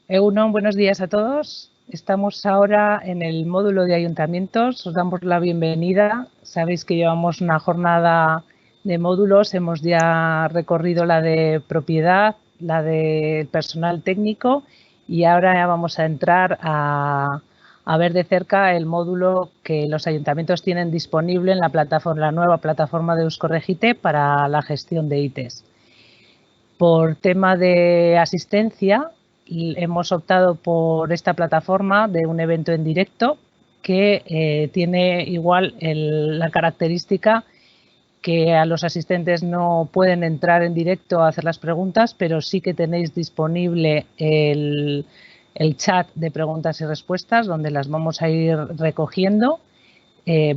Egunon, buenos días a todos. Estamos ahora en el módulo de ayuntamientos. Os damos la bienvenida. Sabéis que llevamos una jornada de módulos. Hemos ya recorrido la de propiedad, la del personal técnico y ahora ya vamos a entrar a ver de cerca el módulo que los ayuntamientos tienen disponible en la plataforma, la nueva plataforma de Euskorregite para la gestión de ITES. Por tema de asistencia, hemos optado por esta plataforma de un evento en directo que tiene igual la característica que a los asistentes no pueden entrar en directo a hacer las preguntas, pero sí que tenéis disponible el chat de preguntas y respuestas donde las vamos a ir recogiendo.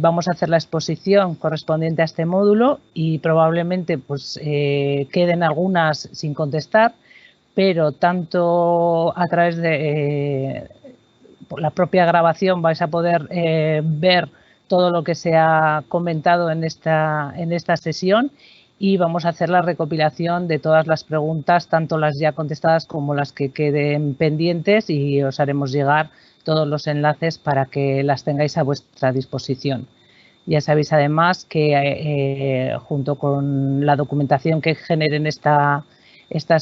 Vamos a hacer la exposición correspondiente a este módulo y probablemente pues, queden algunas sin contestar, pero tanto a través de la propia grabación vais a poder ver todo lo que se ha comentado en esta sesión y vamos a hacer la recopilación de todas las preguntas, tanto las ya contestadas como las que queden pendientes, y os haremos llegar todos los enlaces para que las tengáis a vuestra disposición. Ya sabéis además que junto con la documentación que generen estas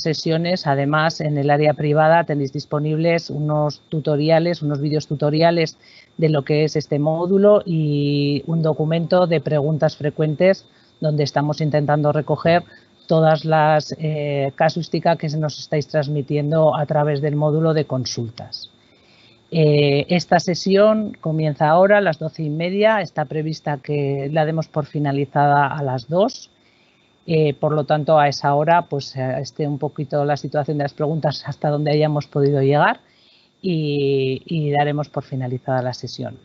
sesiones, además en el área privada tenéis disponibles unos tutoriales, unos vídeos tutoriales de lo que es este módulo y un documento de preguntas frecuentes donde estamos intentando recoger todas las casuísticas que nos estáis transmitiendo a través del módulo de consultas. Esta sesión comienza ahora a las 12:30, está prevista que la demos por finalizada a las 2. Por lo tanto, a esa hora pues esté un poquito la situación de las preguntas hasta donde hayamos podido llegar y daremos por finalizada la sesión.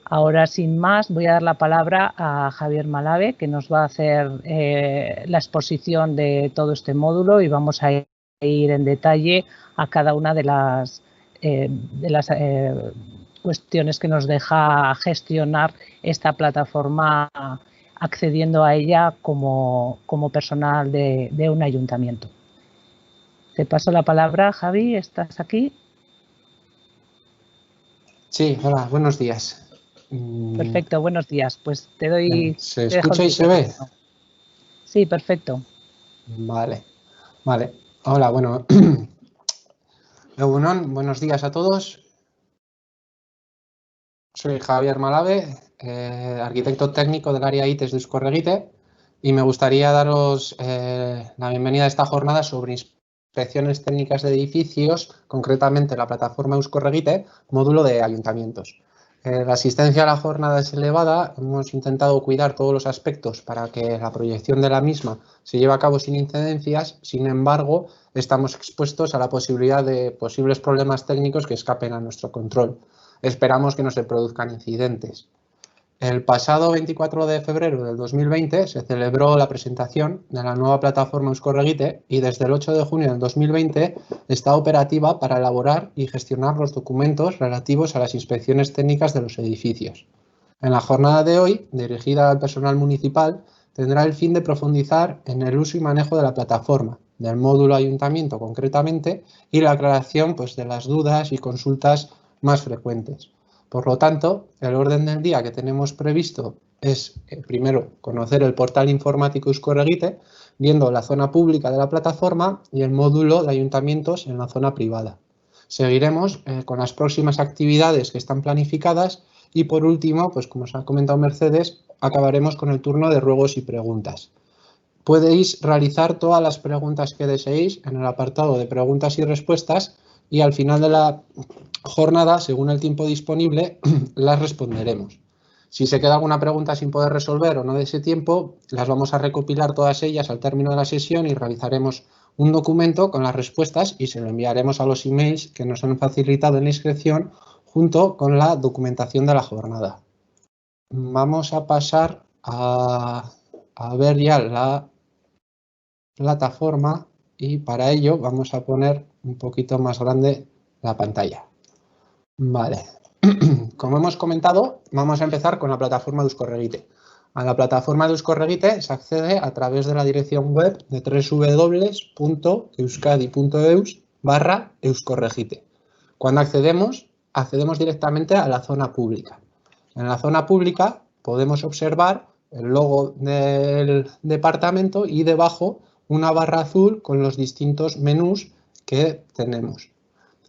Ahora, sin más, voy a dar la palabra a Javier Malave, que nos va a hacer la exposición de todo este módulo y vamos a ir en detalle a cada una de las cuestiones que nos deja gestionar esta plataforma accediendo a ella como personal de un ayuntamiento. Te paso la palabra, Javi, ¿estás aquí? Sí, hola, buenos días. Perfecto, buenos días. Pues te doy... ¿Se escucha y se ve? Sí, perfecto. Vale. Hola, bueno. Buenos días a todos. Soy Javier Malave, arquitecto técnico del área ITES de Euskorregite, y me gustaría daros la bienvenida a esta jornada sobre inspecciones técnicas de edificios, concretamente la plataforma Euskorregite, módulo de ayuntamientos. La asistencia a la jornada es elevada, hemos intentado cuidar todos los aspectos para que la proyección de la misma se lleve a cabo sin incidencias. Sin embargo, estamos expuestos a la posibilidad de posibles problemas técnicos que escapen a nuestro control. Esperamos que no se produzcan incidentes. El pasado 24 de febrero del 2020 se celebró la presentación de la nueva plataforma Euskorregite y desde el 8 de junio del 2020 está operativa para elaborar y gestionar los documentos relativos a las inspecciones técnicas de los edificios. En la jornada de hoy, dirigida al personal municipal, tendrá el fin de profundizar en el uso y manejo de la plataforma, del módulo ayuntamiento concretamente, y la aclaración de las dudas y consultas más frecuentes. Por lo tanto, el orden del día que tenemos previsto es, primero, conocer el portal informático Euskorregite, viendo la zona pública de la plataforma y el módulo de ayuntamientos en la zona privada. Seguiremos con las próximas actividades que están planificadas y, por último, pues como os ha comentado Mercedes, acabaremos con el turno de ruegos y preguntas. Podéis realizar todas las preguntas que deseéis en el apartado de preguntas y respuestas y al final de la jornada, según el tiempo disponible, las responderemos. Si se queda alguna pregunta sin poder resolver o no de ese tiempo, las vamos a recopilar todas ellas al término de la sesión y realizaremos un documento con las respuestas y se lo enviaremos a los emails que nos han facilitado en la inscripción junto con la documentación de la jornada. Vamos a pasar a ver ya la plataforma y para ello vamos a poner un poquito más grande la pantalla. Vale, como hemos comentado, vamos a empezar con la plataforma de Euskorregite. A la plataforma de Euskorregite se accede a través de la dirección web de www.euskadi.eus/Euskorregite. Cuando accedemos directamente a la zona pública. En la zona pública podemos observar el logo del departamento y debajo una barra azul con los distintos menús que tenemos.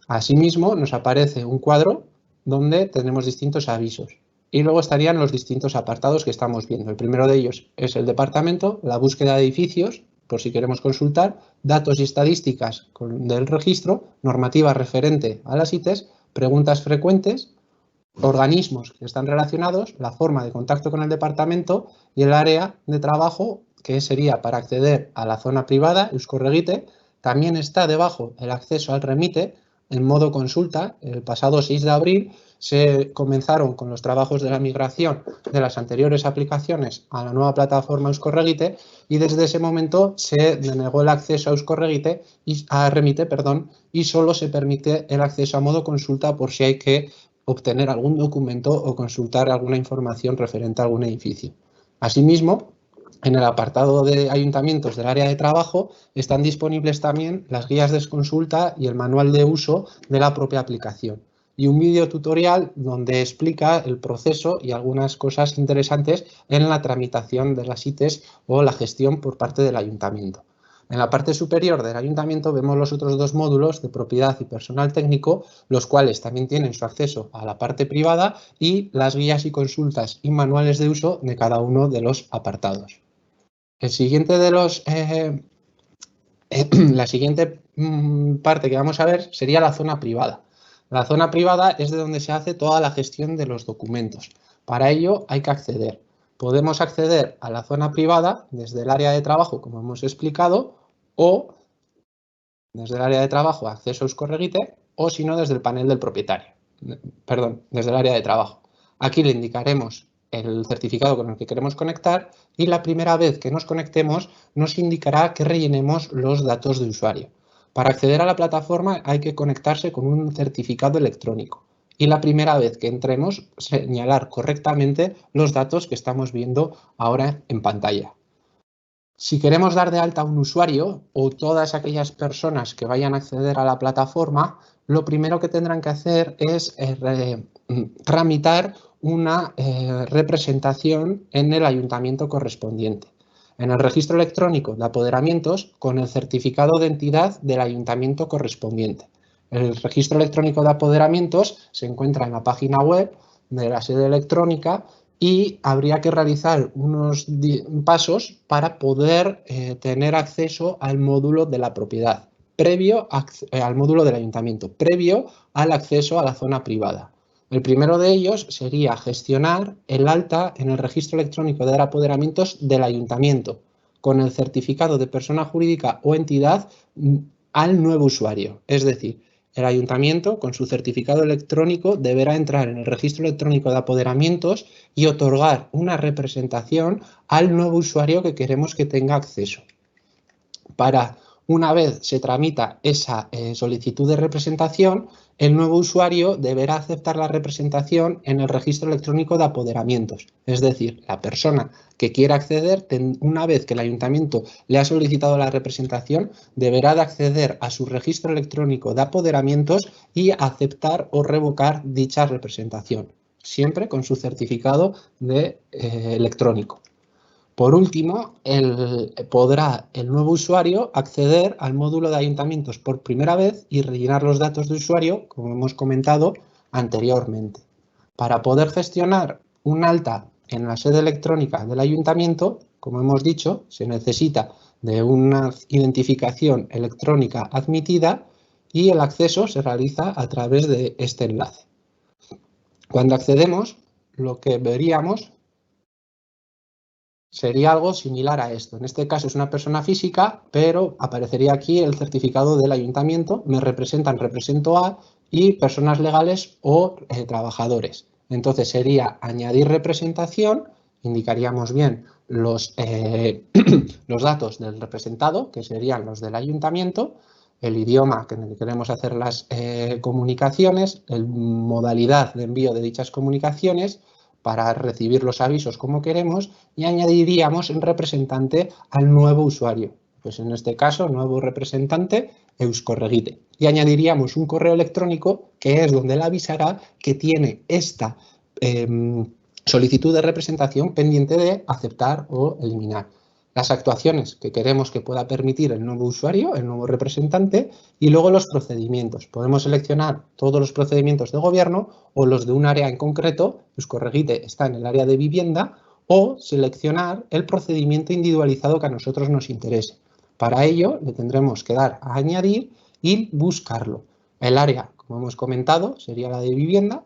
Asimismo, nos aparece un cuadro donde tenemos distintos avisos. Y luego estarían los distintos apartados que estamos viendo. El primero de ellos es el departamento, la búsqueda de edificios, por si queremos consultar, datos y estadísticas del registro, normativa referente a las ITES, preguntas frecuentes, organismos que están relacionados, la forma de contacto con el departamento y el área de trabajo, que sería para acceder a la zona privada, Euskorregite. También está debajo el acceso al remite en modo consulta. El pasado 6 de abril se comenzaron con los trabajos de la migración de las anteriores aplicaciones a la nueva plataforma Euskorregite y desde ese momento se denegó el acceso a Euskorregite a remite, y solo se permite el acceso a modo consulta por si hay que obtener algún documento o consultar alguna información referente a algún edificio. Asimismo, en el apartado de ayuntamientos del área de trabajo están disponibles también las guías de consulta y el manual de uso de la propia aplicación y un vídeo tutorial donde explica el proceso y algunas cosas interesantes en la tramitación de las ITES o la gestión por parte del ayuntamiento. En la parte superior del ayuntamiento vemos los otros dos módulos de propiedad y personal técnico, los cuales también tienen su acceso a la parte privada y las guías y consultas y manuales de uso de cada uno de los apartados. El siguiente de la siguiente parte que vamos a ver sería la zona privada. La zona privada es de donde se hace toda la gestión de los documentos. Para ello hay que acceder. Podemos acceder a la zona privada desde el área de trabajo, como hemos explicado, o desde el área de trabajo acceso a Euskorregite, o si no desde el panel del propietario. Perdón, desde el área de trabajo. Aquí le indicaremos el certificado con el que queremos conectar y la primera vez que nos conectemos nos indicará que rellenemos los datos de usuario. Para acceder a la plataforma hay que conectarse con un certificado electrónico y la primera vez que entremos señalar correctamente los datos que estamos viendo ahora en pantalla. Si queremos dar de alta a un usuario o todas aquellas personas que vayan a acceder a la plataforma, lo primero que tendrán que hacer es tramitar una representación en el ayuntamiento correspondiente. En el registro electrónico de apoderamientos con el certificado de entidad del ayuntamiento correspondiente. El registro electrónico de apoderamientos se encuentra en la página web de la sede electrónica y habría que realizar unos pasos para poder tener acceso al módulo de la propiedad, previo al módulo del ayuntamiento, previo al acceso a la zona privada. El primero de ellos sería gestionar el alta en el registro electrónico de apoderamientos del ayuntamiento con el certificado de persona jurídica o entidad al nuevo usuario. Es decir, el ayuntamiento con su certificado electrónico deberá entrar en el registro electrónico de apoderamientos y otorgar una representación al nuevo usuario que queremos que tenga acceso. Una vez se tramita esa solicitud de representación, el nuevo usuario deberá aceptar la representación en el registro electrónico de apoderamientos. Es decir, la persona que quiera acceder, una vez que el ayuntamiento le ha solicitado la representación, deberá de acceder a su registro electrónico de apoderamientos y aceptar o revocar dicha representación, siempre con su certificado electrónico. Por último, podrá el nuevo usuario acceder al módulo de ayuntamientos por primera vez y rellenar los datos de usuario, como hemos comentado anteriormente. Para poder gestionar un alta en la sede electrónica del ayuntamiento, como hemos dicho, se necesita de una identificación electrónica admitida y el acceso se realiza a través de este enlace. Cuando accedemos, lo que veríamos sería algo similar a esto. En este caso es una persona física, pero aparecería aquí el certificado del ayuntamiento, me representan, represento a, y personas legales o trabajadores. Entonces sería añadir representación, indicaríamos bien los datos del representado, que serían los del ayuntamiento, el idioma en el que queremos hacer las comunicaciones, la modalidad de envío de dichas comunicaciones, para recibir los avisos como queremos y añadiríamos en representante al nuevo usuario. Pues en este caso, nuevo representante, Euskorregite. Y añadiríamos un correo electrónico que es donde él avisará que tiene esta solicitud de representación pendiente de aceptar o eliminar. Las actuaciones que queremos que pueda permitir el nuevo usuario, el nuevo representante, y luego los procedimientos. Podemos seleccionar todos los procedimientos de gobierno o los de un área en concreto, Euskorregite está en el área de vivienda, o seleccionar el procedimiento individualizado que a nosotros nos interese. Para ello le tendremos que dar a añadir y buscarlo. El área, como hemos comentado, sería la de vivienda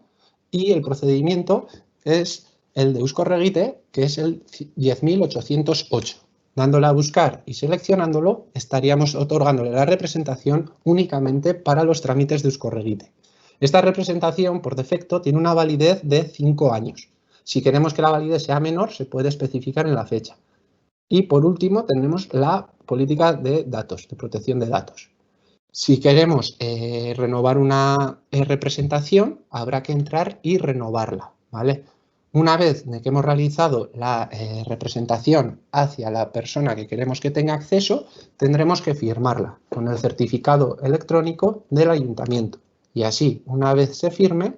y el procedimiento es el de Euskorregite, que es el 10.808. Dándole a buscar y seleccionándolo, estaríamos otorgándole la representación únicamente para los trámites de Euskorregite. Esta representación, por defecto, tiene una validez de 5 años. Si queremos que la validez sea menor, se puede especificar en la fecha. Y por último, tenemos la política de datos, de protección de datos. Si queremos renovar una representación, habrá que entrar y renovarla, ¿vale? Una vez que hemos realizado la representación hacia la persona que queremos que tenga acceso, tendremos que firmarla con el certificado electrónico del ayuntamiento. Y así, una vez se firme,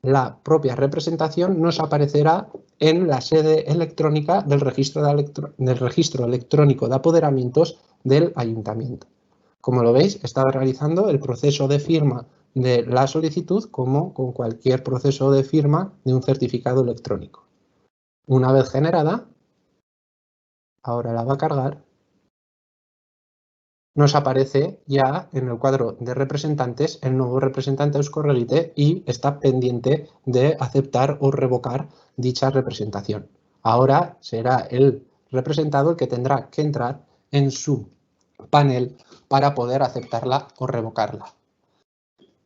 la propia representación nos aparecerá en la sede electrónica del registro electrónico de apoderamientos del ayuntamiento. Como lo veis, está realizando el proceso de firma de la solicitud como con cualquier proceso de firma de un certificado electrónico. Una vez generada, ahora la va a cargar, nos aparece ya en el cuadro de representantes el nuevo representante Euskorregite y está pendiente de aceptar o revocar dicha representación. Ahora será el representado el que tendrá que entrar en su panel para poder aceptarla o revocarla,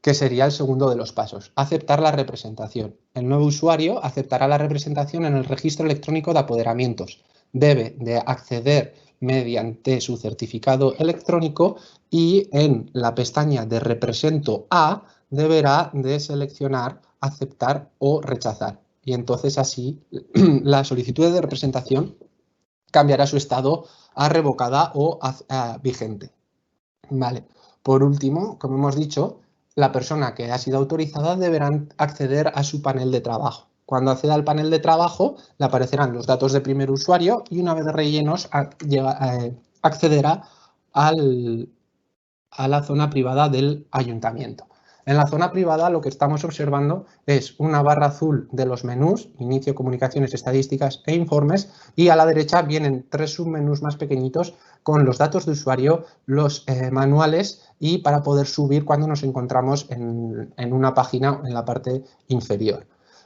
que sería el segundo de los pasos, aceptar la representación. El nuevo usuario aceptará la representación en el registro electrónico de apoderamientos. Debe de acceder mediante su certificado electrónico y en la pestaña de Represento a deberá de seleccionar aceptar o rechazar. Y entonces así la solicitud de representación cambiará su estado a revocada o a vigente. Vale. Por último, como hemos dicho, la persona que ha sido autorizada deberá acceder a su panel de trabajo. Cuando acceda al panel de trabajo, le aparecerán los datos de primer usuario y una vez rellenos accederá a la zona privada del ayuntamiento. En la zona privada lo que estamos observando es una barra azul de los menús, inicio, comunicaciones, estadísticas e informes, y a la derecha vienen 3 submenús más pequeñitos con los datos de usuario, los manuales y para poder subir cuando nos encontramos en una página en la parte inferior.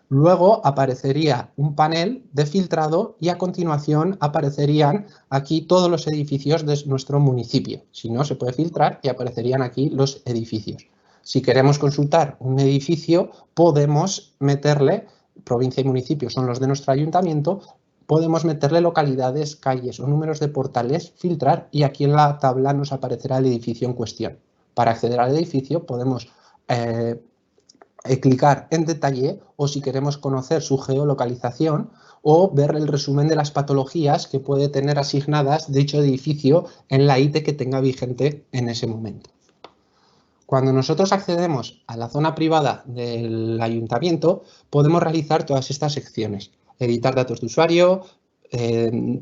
Luego aparecería un panel de filtrado y a continuación aparecerían aquí todos los edificios de nuestro municipio. Si no, se puede filtrar y aparecerían aquí los edificios. Si queremos consultar un edificio, podemos meterle, provincia y municipio son los de nuestro ayuntamiento, podemos meterle localidades, calles o números de portales, filtrar y aquí en la tabla nos aparecerá el edificio en cuestión. Para acceder al edificio podemos clicar en detalle o si queremos conocer su geolocalización o ver el resumen de las patologías que puede tener asignadas dicho edificio en la IT que tenga vigente en ese momento. Cuando nosotros accedemos a la zona privada del ayuntamiento, podemos realizar todas estas secciones. Editar datos de usuario,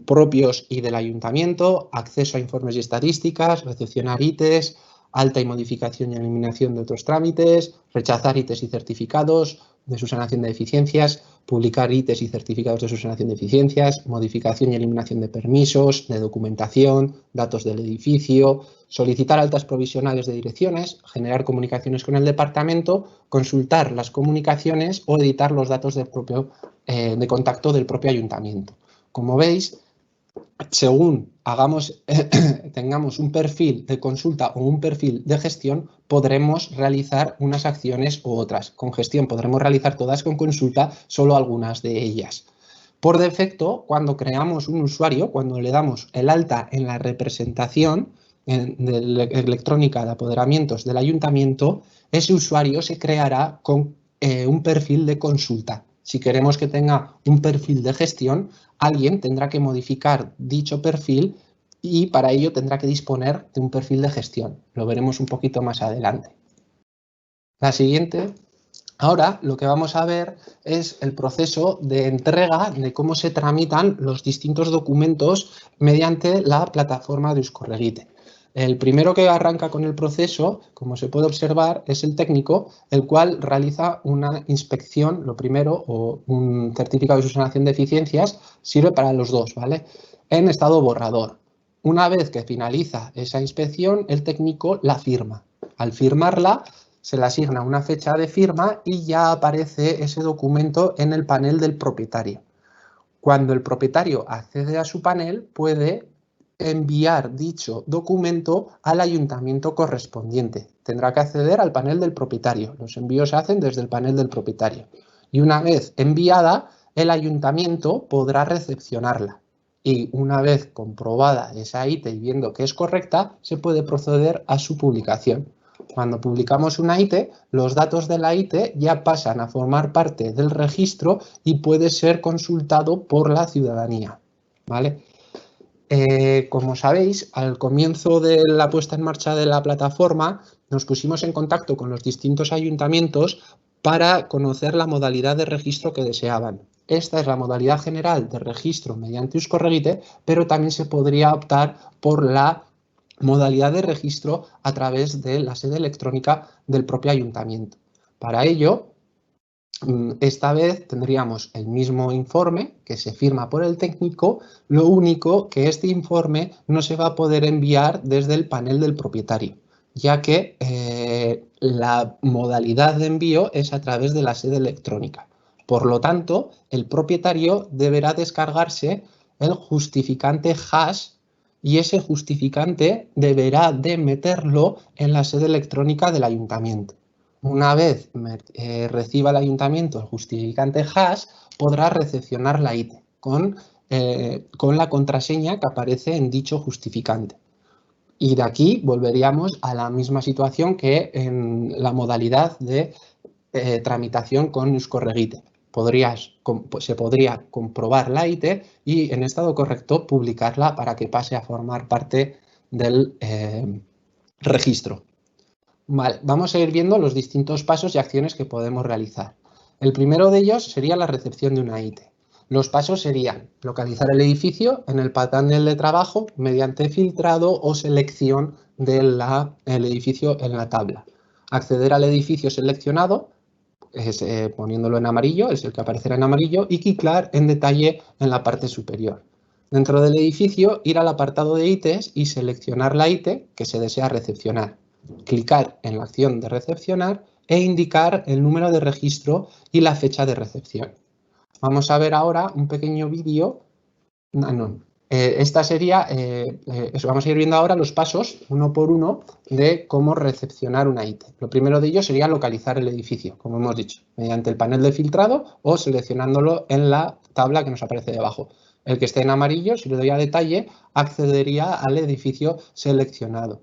propios y del ayuntamiento, acceso a informes y estadísticas, recepcionar ITs, alta y modificación y eliminación de otros trámites, rechazar ITs y certificados de subsanación de deficiencias, publicar ITs y certificados de subsanación de deficiencias, modificación y eliminación de permisos, de documentación, datos del edificio, solicitar altas provisionales de direcciones, generar comunicaciones con el departamento, consultar las comunicaciones o editar los datos del de contacto del propio ayuntamiento. Como veis, según tengamos un perfil de consulta o un perfil de gestión, podremos realizar unas acciones u otras. Con gestión podremos realizar todas, con consulta solo algunas de ellas. Por defecto, cuando creamos un usuario, cuando le damos el alta en la representación electrónica de apoderamientos del ayuntamiento, ese usuario se creará con un perfil de consulta. Si queremos que tenga un perfil de gestión, alguien tendrá que modificar dicho perfil y para ello tendrá que disponer de un perfil de gestión. Lo veremos un poquito más adelante. La siguiente. Ahora lo que vamos a ver es el proceso de entrega de cómo se tramitan los distintos documentos mediante la plataforma de Euskorregite. El primero que arranca con el proceso, como se puede observar, es el técnico, el cual realiza una inspección, lo primero, o un certificado de subsanación de deficiencias, sirve para los dos, ¿vale? En estado borrador. Una vez que finaliza esa inspección, el técnico la firma. Al firmarla, se le asigna una fecha de firma y ya aparece ese documento en el panel del propietario. Cuando el propietario accede a su panel, puede enviar dicho documento al ayuntamiento correspondiente. Tendrá que acceder al panel del propietario. Los envíos se hacen desde el panel del propietario. Y una vez enviada, el ayuntamiento podrá recepcionarla. Y una vez comprobada esa ITE y viendo que es correcta, se puede proceder a su publicación. Cuando publicamos una ITE, los datos de la ITE ya pasan a formar parte del registro y puede ser consultado por la ciudadanía, ¿vale? Como sabéis, al comienzo de la puesta en marcha de la plataforma, nos pusimos en contacto con los distintos ayuntamientos para conocer la modalidad de registro que deseaban. Esta es la modalidad general de registro mediante Euskorregite, pero también se podría optar por la modalidad de registro a través de la sede electrónica del propio ayuntamiento. Para ello, esta vez tendríamos el mismo informe que se firma por el técnico, lo único que este informe no se va a poder enviar desde el panel del propietario, ya que la modalidad de envío es a través de la sede electrónica. Por lo tanto, el propietario deberá descargarse el justificante hash y ese justificante deberá de meterlo en la sede electrónica del ayuntamiento. Una vez reciba el ayuntamiento el justificante hash, podrá recepcionar la ITE con la contraseña que aparece en dicho justificante. Y de aquí volveríamos a la misma situación que en la modalidad de tramitación con Euskorregite. Se podría comprobar la ITE y en estado correcto publicarla para que pase a formar parte del registro. Vale, vamos a ir viendo los distintos pasos y acciones que podemos realizar. El primero de ellos sería la recepción de una ITE. Los pasos serían localizar el edificio en el panel de trabajo mediante filtrado o selección del edificio en la tabla. Acceder al edificio seleccionado, poniéndolo en amarillo, es el que aparecerá en amarillo, y clicar en detalle en la parte superior. Dentro del edificio, ir al apartado de ITES y seleccionar la ITE que se desea recepcionar. Clicar en la acción de recepcionar e indicar el número de registro y la fecha de recepción. Vamos a ver ahora un pequeño vídeo. Vamos a ir viendo ahora los pasos uno por uno de cómo recepcionar una ITE. Lo primero de ello sería localizar el edificio, como hemos dicho, mediante el panel de filtrado o seleccionándolo en la tabla que nos aparece debajo. El que esté en amarillo, si le doy a detalle, accedería al edificio seleccionado.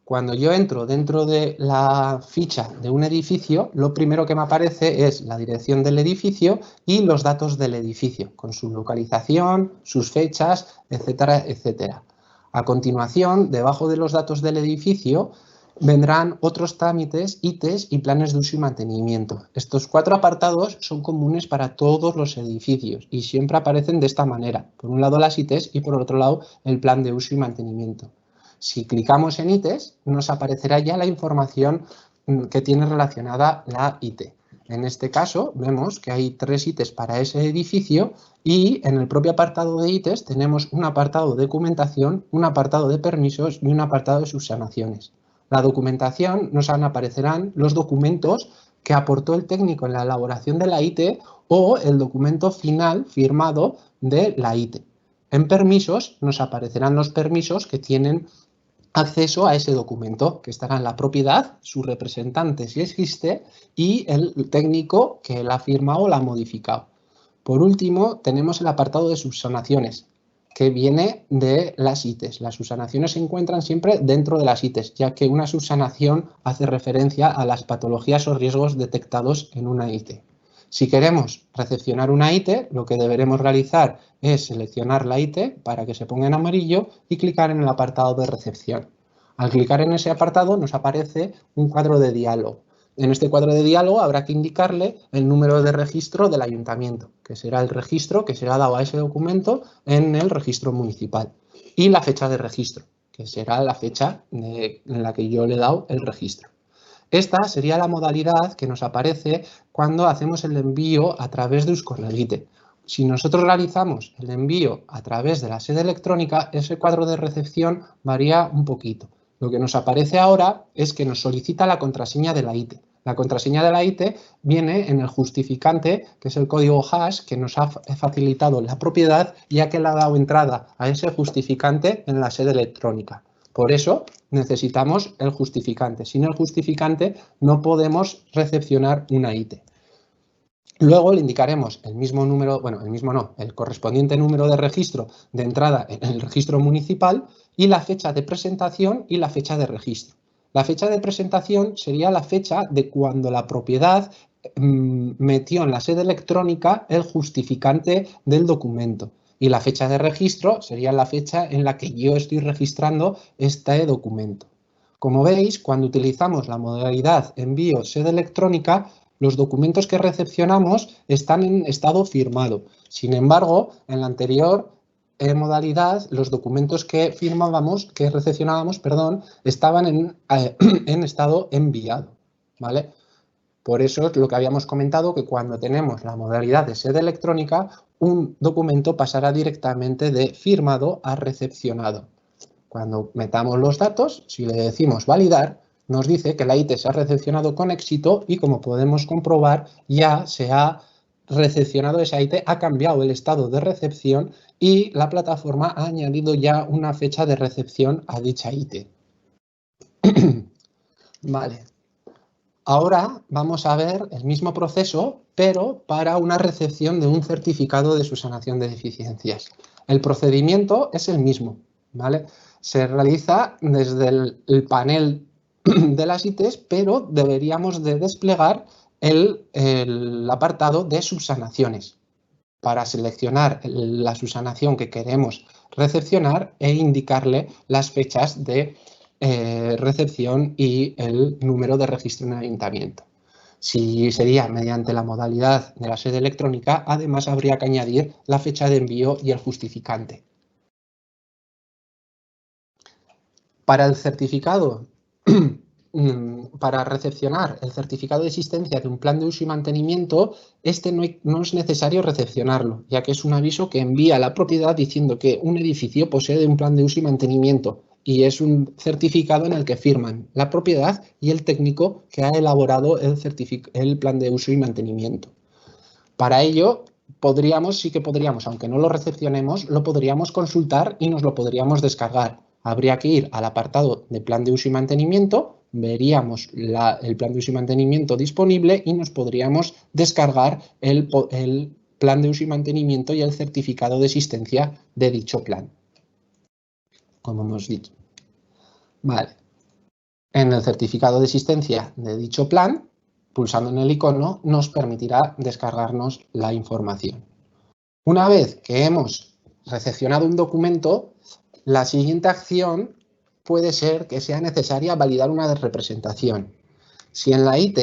Cuando yo entro dentro de la ficha de un edificio, lo primero que me aparece es la dirección del edificio y los datos del edificio, con su localización, sus fechas, etcétera, etcétera. A continuación, debajo de los datos del edificio, vendrán otros trámites, ITES y planes de uso y mantenimiento. Estos 4 apartados son comunes para todos los edificios y siempre aparecen de esta manera. Por un lado las ITES y por otro lado el plan de uso y mantenimiento. Si clicamos en ITES, nos aparecerá ya la información que tiene relacionada la ITE. En este caso, vemos que hay 3 ITES para ese edificio y en el propio apartado de ITES tenemos un apartado de documentación, un apartado de permisos y un apartado de subsanaciones. La documentación nos aparecerán los documentos que aportó el técnico en la elaboración de la ITE o el documento final firmado de la ITE. En permisos nos aparecerán los permisos que tienen acceso a ese documento, que estarán la propiedad, su representante si existe y el técnico que la ha firmado o la ha modificado. Por último, tenemos el apartado de subsanaciones, que viene de las ITES. Las subsanaciones se encuentran siempre dentro de las ITES, ya que una subsanación hace referencia a las patologías o riesgos detectados en una ITE. Si queremos recepcionar una IT, lo que deberemos realizar es seleccionar la IT para que se ponga en amarillo y clicar en el apartado de recepción. Al clicar en ese apartado nos aparece un cuadro de diálogo. En este cuadro de diálogo habrá que indicarle el número de registro del ayuntamiento, que será el registro que será dado a ese documento en el registro municipal, y la fecha de registro, que será la fecha en la que yo le he dado el registro. Esta sería la modalidad que nos aparece cuando hacemos el envío a través de Euskorregite. Si nosotros realizamos el envío a través de la sede electrónica, ese cuadro de recepción varía un poquito. Lo que nos aparece ahora es que nos solicita la contraseña de la IT. La contraseña de la IT viene en el justificante, que es el código hash que nos ha facilitado la propiedad, ya que le ha dado entrada a ese justificante en la sede electrónica. Por eso necesitamos el justificante. Sin el justificante no podemos recepcionar una IT. Luego le indicaremos el mismo número, bueno, el mismo no, el correspondiente número de registro de entrada en el registro municipal y la fecha de presentación y la fecha de registro. La fecha de presentación sería la fecha de cuando la propiedad metió en la sede electrónica el justificante del documento. Y la fecha de registro sería la fecha en la que yo estoy registrando este documento. Como veis, cuando utilizamos la modalidad envío sede electrónica, los documentos que recepcionamos están en estado firmado. Sin embargo, en la anterior modalidad, los documentos que recepcionábamos, estaban en estado enviado, ¿vale? Por eso es lo que habíamos comentado, que cuando tenemos la modalidad de sede electrónica, un documento pasará directamente de firmado a recepcionado. Cuando metamos los datos, si le decimos validar, nos dice que la IT se ha recepcionado con éxito y, como podemos comprobar, ya se ha recepcionado esa IT, ha cambiado el estado de recepción y la plataforma ha añadido ya una fecha de recepción a dicha IT. Vale. Ahora vamos a ver el mismo proceso, pero para una recepción de un certificado de subsanación de deficiencias. El procedimiento es el mismo, ¿vale? Se realiza desde el panel de las ITs, pero deberíamos de desplegar el apartado de subsanaciones para seleccionar la subsanación que queremos recepcionar e indicarle las fechas de recepción y el número de registro en el ayuntamiento. Si sería mediante la modalidad de la sede electrónica, además habría que añadir la fecha de envío y el justificante. Para el certificado, para recepcionar el certificado de existencia de un plan de uso y mantenimiento, no es necesario recepcionarlo, ya que es un aviso que envía a la propiedad diciendo que un edificio posee un plan de uso y mantenimiento, y es un certificado en el que firman la propiedad y el técnico que ha elaborado el plan de uso y mantenimiento. Para ello, sí que podríamos, aunque no lo recepcionemos, lo podríamos consultar y nos lo podríamos descargar. Habría que ir al apartado de plan de uso y mantenimiento, veríamos el plan de uso y mantenimiento disponible y nos podríamos descargar el plan de uso y mantenimiento y el certificado de existencia de dicho plan, como hemos dicho. Vale. En el certificado de existencia de dicho plan, pulsando en el icono, nos permitirá descargarnos la información. Una vez que hemos recepcionado un documento, la siguiente acción puede ser que sea necesaria validar una representación. Si en la IT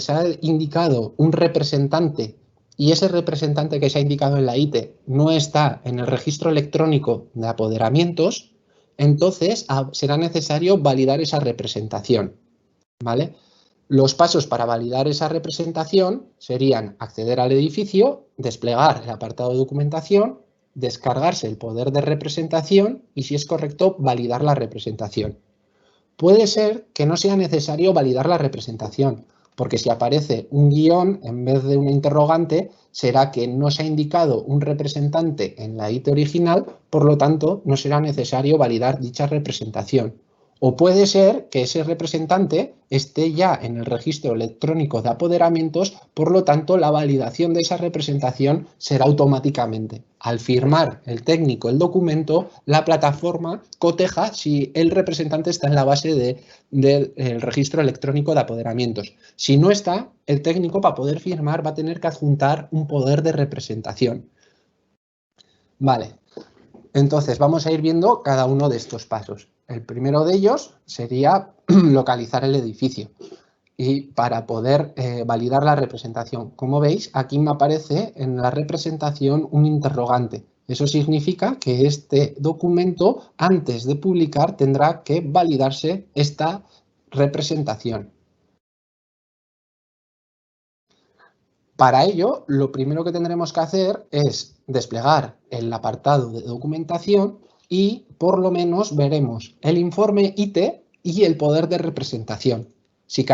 se ha indicado un representante y ese representante que se ha indicado en la IT no está en el registro electrónico de apoderamientos, entonces será necesario validar esa representación, ¿vale? Los pasos para validar esa representación serían acceder al edificio, desplegar el apartado de documentación, descargarse el poder de representación y, si es correcto, validar la representación. Puede ser que no sea necesario validar la representación, porque si aparece un guión en vez de una interrogante, será que no se ha indicado un representante en la IT original, por lo tanto, no será necesario validar dicha representación. O puede ser que ese representante esté ya en el registro electrónico de apoderamientos, por lo tanto, la validación de esa representación será automáticamente. Al firmar el técnico el documento, la plataforma coteja si el representante está en la base del registro electrónico de apoderamientos. Si no está, el técnico, para poder firmar, va a tener que adjuntar un poder de representación. Vale. Entonces, vamos a ir viendo cada uno de estos pasos. El primero de ellos sería localizar el edificio y para poder validar la representación. Como veis, aquí me aparece en la representación un interrogante. Eso significa que este documento, antes de publicar, tendrá que validarse esta representación. Para ello, lo primero que tendremos que hacer es desplegar el apartado de documentación y por lo menos veremos el informe IT y el poder de representación. Si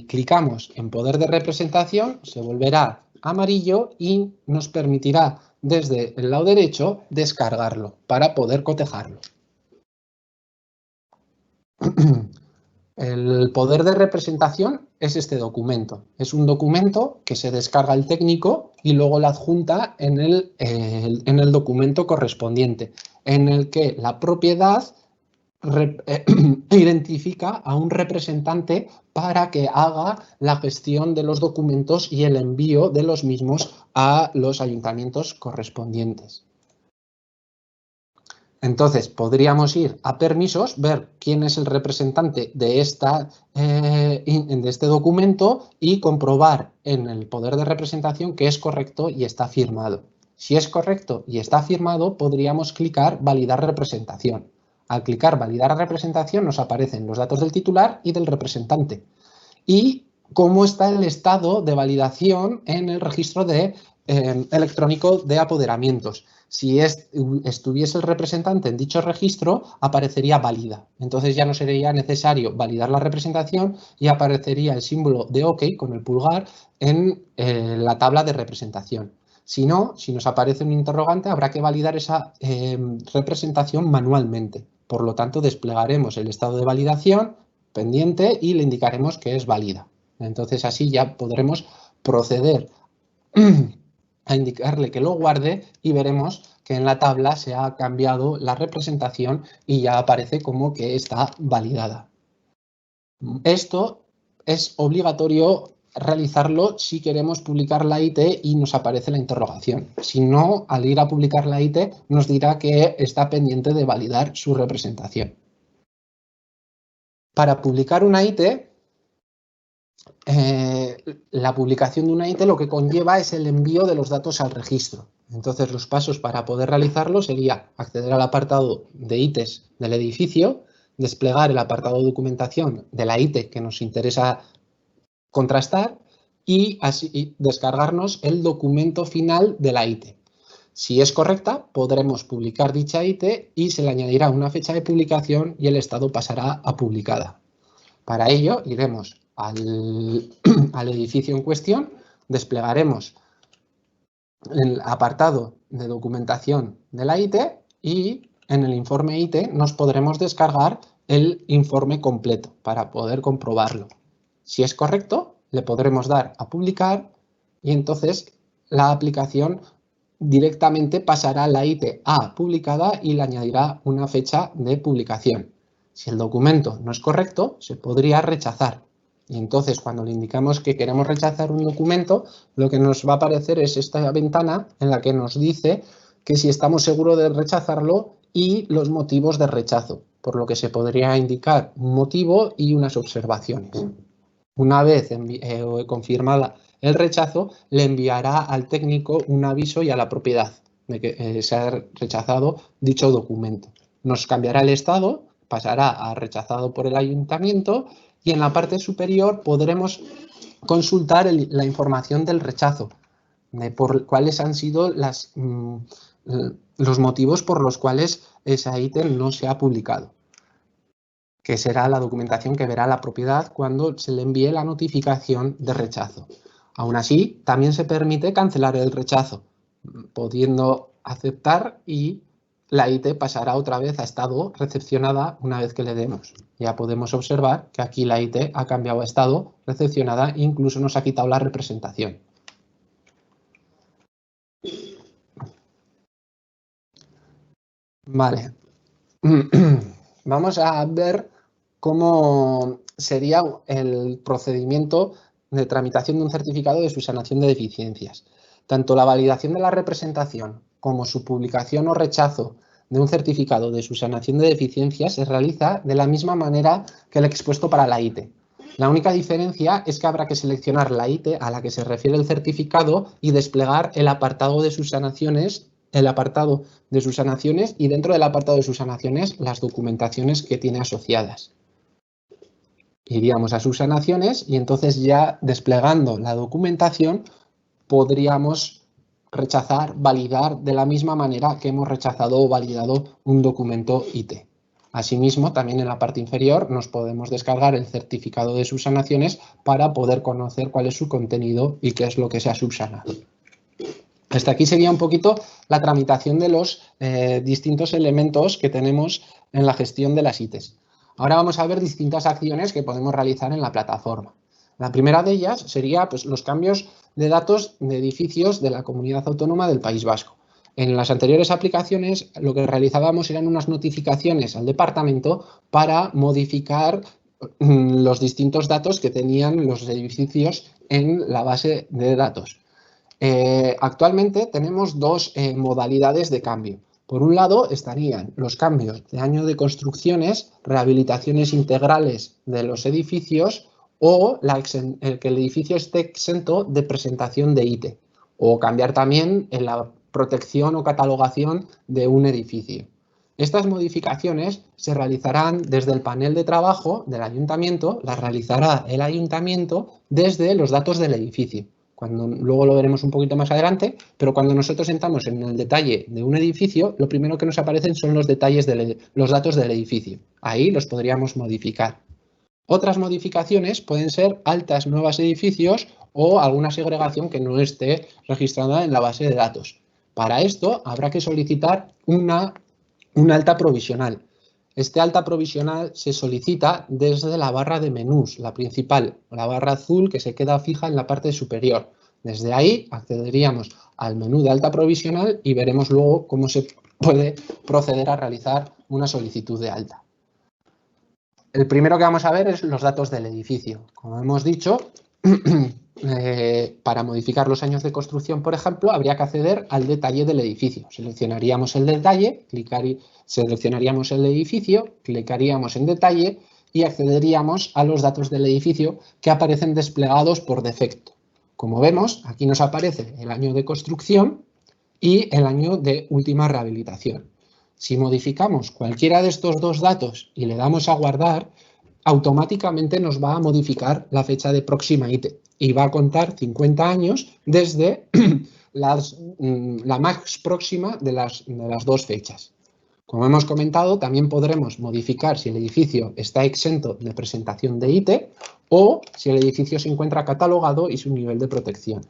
clicamos en poder de representación, se volverá amarillo y nos permitirá desde el lado derecho descargarlo para poder cotejarlo. El poder de representación es este documento. Es un documento que se descarga el técnico y luego lo adjunta en el documento correspondiente, en el que la propiedad identifica a un representante para que haga la gestión de los documentos y el envío de los mismos a los ayuntamientos correspondientes. Entonces, podríamos ir a permisos, ver quién es el representante de este documento y comprobar en el poder de representación que es correcto y está firmado. Si es correcto y está firmado, podríamos clicar validar representación. Al clicar validar representación nos aparecen los datos del titular y del representante. Y cómo está el estado de validación en el registro electrónico de apoderamientos. Si estuviese el representante en dicho registro, aparecería válida. Entonces ya no sería necesario validar la representación y aparecería el símbolo de OK con el pulgar en la tabla de representación. Si no, si nos aparece un interrogante, habrá que validar esa representación manualmente. Por lo tanto, desplegaremos el estado de validación pendiente y le indicaremos que es válida. Entonces así ya podremos proceder a indicarle que lo guarde y veremos que en la tabla se ha cambiado la representación y ya aparece como que está validada. Esto es obligatorio realizarlo si queremos publicar la IT y nos aparece la interrogación. Si no, al ir a publicar la IT nos dirá que está pendiente de validar su representación. Para publicar una IT, la publicación de una IT lo que conlleva es el envío de los datos al registro. Entonces, los pasos para poder realizarlo sería acceder al apartado de ITs del edificio, desplegar el apartado de documentación de la IT que nos interesa contrastar y así descargarnos el documento final de la IT. Si es correcta, podremos publicar dicha IT y se le añadirá una fecha de publicación y el estado pasará a publicada. Para ello, iremos al edificio en cuestión, desplegaremos el apartado de documentación de la IT y en el informe IT nos podremos descargar el informe completo para poder comprobarlo. Si es correcto, le podremos dar a publicar y entonces la aplicación directamente pasará la IT a publicada y le añadirá una fecha de publicación. Si el documento no es correcto, se podría rechazar. Y entonces, cuando le indicamos que queremos rechazar un documento, lo que nos va a aparecer es esta ventana en la que nos dice que si estamos seguros de rechazarlo y los motivos de rechazo, por lo que se podría indicar un motivo y unas observaciones. Una vez confirmada el rechazo, le enviará al técnico un aviso y a la propiedad de que se ha rechazado dicho documento. Nos cambiará el estado, pasará a rechazado por el ayuntamiento y en la parte superior podremos consultar la información del rechazo, de por cuáles han sido los motivos por los cuales esa ítem no se ha publicado, que será la documentación que verá la propiedad cuando se le envíe la notificación de rechazo. Aún así, también se permite cancelar el rechazo, pudiendo aceptar y la IT pasará otra vez a estado recepcionada una vez que le demos. Ya podemos observar que aquí la IT ha cambiado a estado recepcionada e incluso nos ha quitado la representación. Vale. Vamos a ver cómo sería el procedimiento de tramitación de un certificado de subsanación de deficiencias. Tanto la validación de la representación como su publicación o rechazo de un certificado de subsanación de deficiencias se realiza de la misma manera que el expuesto para la IT. La única diferencia es que habrá que seleccionar la IT a la que se refiere el certificado y desplegar el apartado de subsanaciones y dentro del apartado de subsanaciones las documentaciones que tiene asociadas. Iríamos a subsanaciones y entonces ya desplegando la documentación podríamos rechazar, validar de la misma manera que hemos rechazado o validado un documento IT. Asimismo, también en la parte inferior nos podemos descargar el certificado de subsanaciones para poder conocer cuál es su contenido y qué es lo que se ha subsanado. Hasta aquí sería un poquito la tramitación de los distintos elementos que tenemos en la gestión de las ITs. Ahora vamos a ver distintas acciones que podemos realizar en la plataforma. La primera de ellas sería pues, los cambios de datos de edificios de la Comunidad Autónoma del País Vasco. En las anteriores aplicaciones lo que realizábamos eran unas notificaciones al departamento para modificar los distintos datos que tenían los edificios en la base de datos. Actualmente tenemos dos modalidades de cambio. Por un lado estarían los cambios de año de construcciones, rehabilitaciones integrales de los edificios o el que el edificio esté exento de presentación de IT o cambiar también en la protección o catalogación de un edificio. Estas modificaciones se realizarán desde el panel de trabajo del ayuntamiento, las realizará el ayuntamiento desde los datos del edificio. Luego lo veremos un poquito más adelante, pero cuando nosotros entramos en el detalle de un edificio, lo primero que nos aparecen son los detalles los datos del edificio. Ahí los podríamos modificar. Otras modificaciones pueden ser altas nuevos edificios o alguna segregación que no esté registrada en la base de datos. Para esto habrá que solicitar una alta provisional. Este alta provisional se solicita desde la barra de menús, la principal, la barra azul que se queda fija en la parte superior. Desde ahí accederíamos al menú de alta provisional y veremos luego cómo se puede proceder a realizar una solicitud de alta. El primero que vamos a ver es los datos del edificio. Como hemos dicho, para modificar los años de construcción, por ejemplo, habría que acceder al detalle del edificio. Seleccionaríamos el detalle, seleccionaríamos el edificio, clicaríamos en detalle y accederíamos a los datos del edificio que aparecen desplegados por defecto. Como vemos, aquí nos aparece el año de construcción y el año de última rehabilitación. Si modificamos cualquiera de estos dos datos y le damos a guardar, automáticamente nos va a modificar la fecha de próxima IT y va a contar 50 años desde la más próxima de las dos fechas. Como hemos comentado, también podremos modificar si el edificio está exento de presentación de IT o si el edificio se encuentra catalogado y su nivel de protección.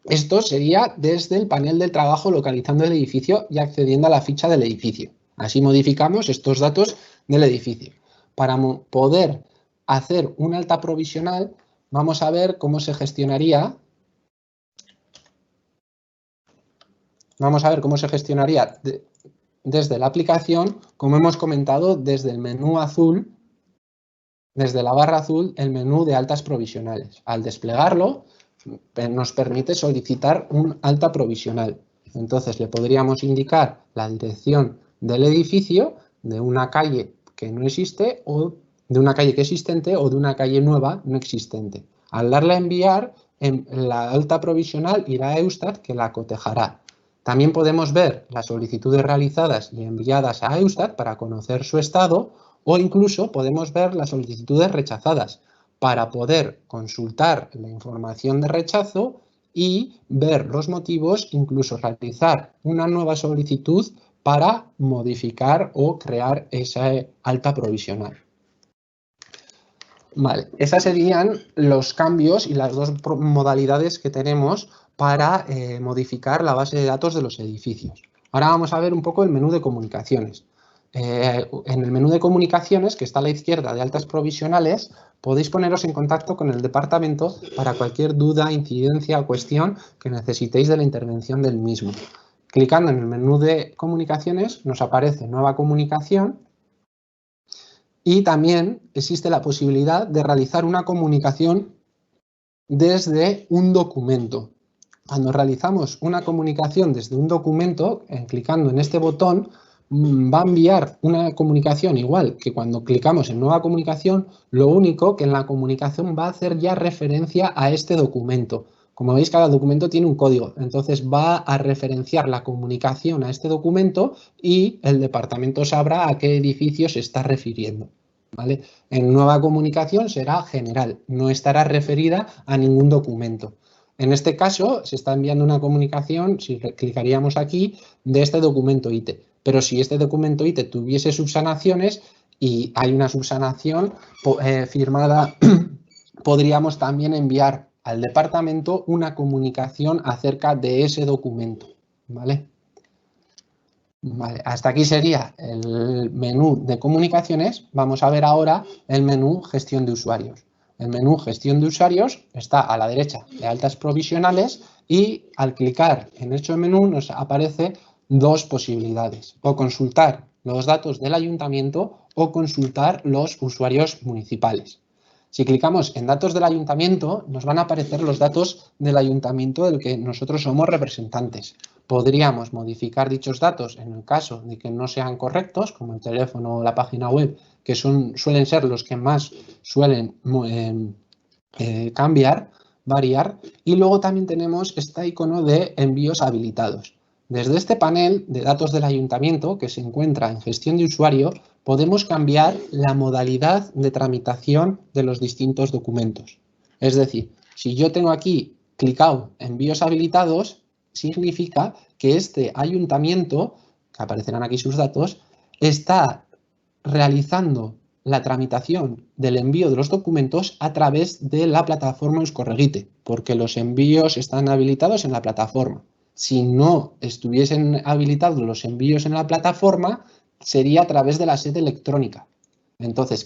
Esto sería desde el panel del trabajo localizando el edificio y accediendo a la ficha del edificio. Así modificamos estos datos del edificio. Para poder hacer un alta provisional, vamos a ver cómo se gestionaría. Vamos a ver cómo se gestionaría desde la aplicación, como hemos comentado, desde el menú azul, desde la barra azul, el menú de altas provisionales. Al desplegarlo, nos permite solicitar un alta provisional. Entonces le podríamos indicar la dirección del edificio de una calle que no existe o de una calle que existente o de una calle nueva no existente. Al darle a enviar, la alta provisional irá a Eustat que la cotejará. También podemos ver las solicitudes realizadas y enviadas a Eustat para conocer su estado o incluso podemos ver las solicitudes rechazadas para poder consultar la información de rechazo y ver los motivos, incluso realizar una nueva solicitud para modificar o crear esa alta provisional. Vale, esas serían los cambios y las dos modalidades que tenemos para modificar la base de datos de los edificios. Ahora vamos a ver un poco el menú de comunicaciones. En el menú de comunicaciones, que está a la izquierda de altas provisionales, podéis poneros en contacto con el departamento para cualquier duda, incidencia o cuestión que necesitéis de la intervención del mismo. Clicando en el menú de comunicaciones nos aparece nueva comunicación y también existe la posibilidad de realizar una comunicación desde un documento. Cuando realizamos una comunicación desde un documento, clicando en este botón, va a enviar una comunicación igual que cuando clicamos en nueva comunicación, lo único que en la comunicación va a hacer ya referencia a este documento. Como veis, cada documento tiene un código, entonces va a referenciar la comunicación a este documento y el departamento sabrá a qué edificio se está refiriendo. ¿Vale? En nueva comunicación será general, no estará referida a ningún documento. En este caso, se está enviando una comunicación, si clicaríamos aquí, de este documento ITE. Pero si este documento ITE tuviese subsanaciones y hay una subsanación firmada, podríamos también enviar al departamento una comunicación acerca de ese documento. ¿Vale? Vale, hasta aquí sería el menú de comunicaciones. Vamos a ver ahora el menú gestión de usuarios. El menú gestión de usuarios está a la derecha de altas provisionales y al clicar en este menú nos aparece dos posibilidades: o consultar los datos del ayuntamiento o consultar los usuarios municipales. Si clicamos en datos del ayuntamiento, nos van a aparecer los datos del ayuntamiento del que nosotros somos representantes. Podríamos modificar dichos datos en el caso de que no sean correctos, como el teléfono o la página web, que suelen ser los que más suelen variar. Y luego también tenemos este icono de envíos habilitados. Desde este panel de datos del ayuntamiento, que se encuentra en gestión de usuario, podemos cambiar la modalidad de tramitación de los distintos documentos. Es decir, si yo tengo aquí clicado envíos habilitados, significa que este ayuntamiento, que aparecerán aquí sus datos, está realizando la tramitación del envío de los documentos a través de la plataforma Euskorregite, porque los envíos están habilitados en la plataforma. Si no estuviesen habilitados los envíos en la plataforma, sería a través de la sede electrónica. Entonces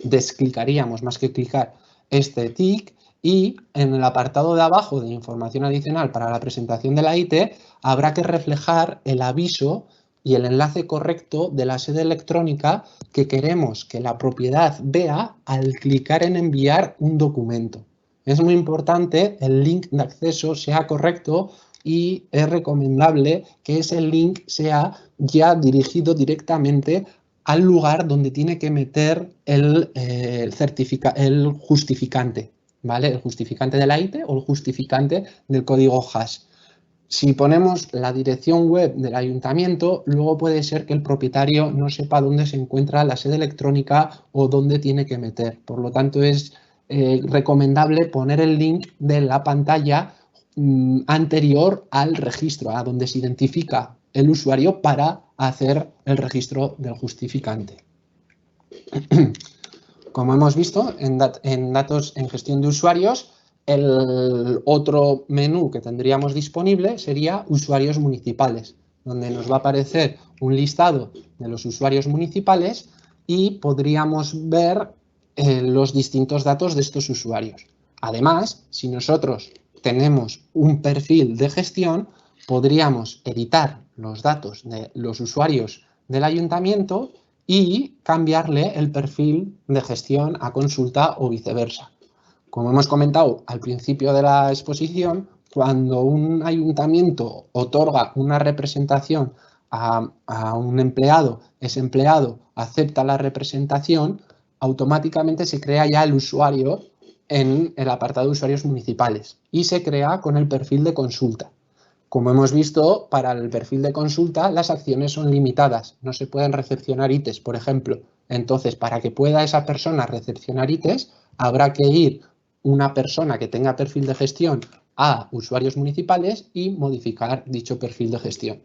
desclicaríamos más que clicar este tic y en el apartado de abajo de información adicional para la presentación de la ITE habrá que reflejar el aviso y el enlace correcto de la sede electrónica que queremos que la propiedad vea al clicar en enviar un documento. Es muy importante el link de acceso sea correcto y es recomendable que ese link sea ya dirigido directamente al lugar donde tiene que meter el justificante, ¿vale? El justificante de la ITE o el justificante del código hash. Si ponemos la dirección web del ayuntamiento, luego puede ser que el propietario no sepa dónde se encuentra la sede electrónica o dónde tiene que meter. Por lo tanto, es recomendable poner el link de la pantalla anterior al registro, a donde se identifica el usuario para hacer el registro del justificante. Como hemos visto, en datos en gestión de usuarios, el otro menú que tendríamos disponible sería usuarios municipales, donde nos va a aparecer un listado de los usuarios municipales y podríamos ver los distintos datos de estos usuarios. Además, si nosotros tenemos un perfil de gestión, podríamos editar los datos de los usuarios del ayuntamiento y cambiarle el perfil de gestión a consulta o viceversa. Como hemos comentado al principio de la exposición, cuando un ayuntamiento otorga una representación a un empleado, ese empleado acepta la representación, automáticamente se crea ya el usuario en el apartado de usuarios municipales y se crea con el perfil de consulta. Como hemos visto, para el perfil de consulta las acciones son limitadas, no se pueden recepcionar ITES, por ejemplo. Entonces, para que pueda esa persona recepcionar ITES, habrá que ir una persona que tenga perfil de gestión a usuarios municipales y modificar dicho perfil de gestión.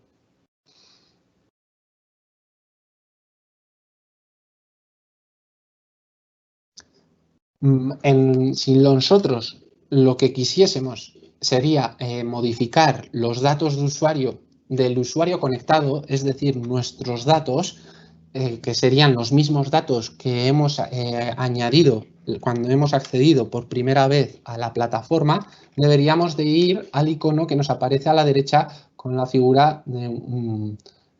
Si nosotros lo que quisiésemos sería modificar los datos de usuario del usuario conectado, es decir, nuestros datos, que serían los mismos datos que hemos añadido cuando hemos accedido por primera vez a la plataforma, deberíamos de ir al icono que nos aparece a la derecha con la figura de un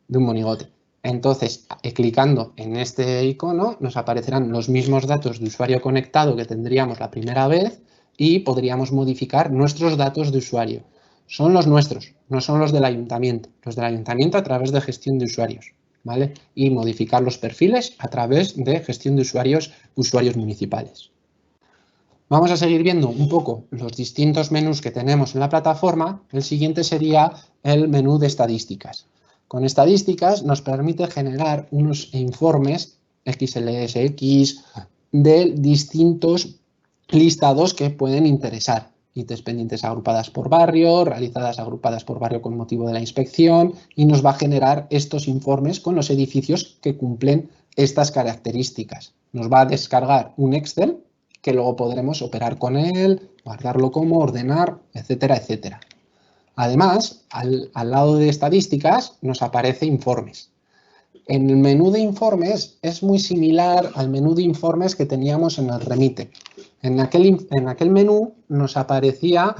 monigote. Entonces, clicando en este icono, nos aparecerán los mismos datos de usuario conectado que tendríamos la primera vez y podríamos modificar nuestros datos de usuario. Son los nuestros, no son los del ayuntamiento. Los del ayuntamiento a través de gestión de usuarios, ¿vale? Y modificar los perfiles a través de gestión de usuarios municipales. Vamos a seguir viendo un poco los distintos menús que tenemos en la plataforma. El siguiente sería el menú de estadísticas. Con estadísticas nos permite generar unos informes XLSX de distintos listados que pueden interesar. ITs pendientes agrupadas por barrio, realizadas agrupadas por barrio con motivo de la inspección, y nos va a generar estos informes con los edificios que cumplen estas características. Nos va a descargar un Excel que luego podremos operar con él, guardarlo como, ordenar, etcétera, etcétera. Además, al lado de estadísticas nos aparece informes. En el menú de informes es muy similar al menú de informes que teníamos en el Remite. En aquel menú nos aparecía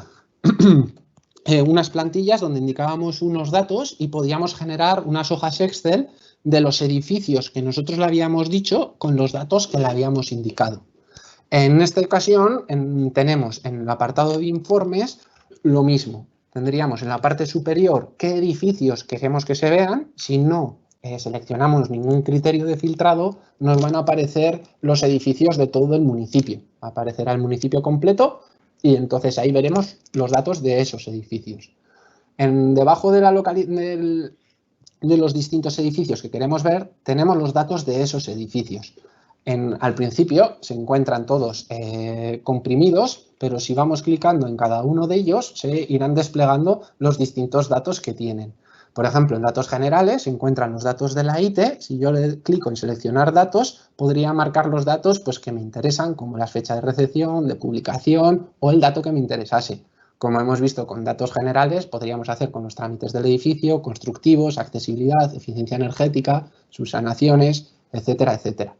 unas plantillas donde indicábamos unos datos y podíamos generar unas hojas Excel de los edificios que nosotros le habíamos dicho con los datos que le habíamos indicado. En esta ocasión tenemos en el apartado de informes lo mismo. Tendríamos en la parte superior qué edificios queremos que se vean. Si no seleccionamos ningún criterio de filtrado, nos van a aparecer los edificios de todo el municipio. Aparecerá el municipio completo y entonces ahí veremos los datos de esos edificios. Debajo de los distintos edificios que queremos ver, tenemos los datos de esos edificios. Al principio se encuentran todos comprimidos, pero si vamos clicando en cada uno de ellos, se irán desplegando los distintos datos que tienen. Por ejemplo, en datos generales se encuentran los datos de la IT. Si yo le clico en seleccionar datos, podría marcar los datos pues, que me interesan, como las fechas de recepción, de publicación o el dato que me interesase. Como hemos visto con datos generales, podríamos hacer con los trámites del edificio, constructivos, accesibilidad, eficiencia energética, subsanaciones, etcétera, etcétera.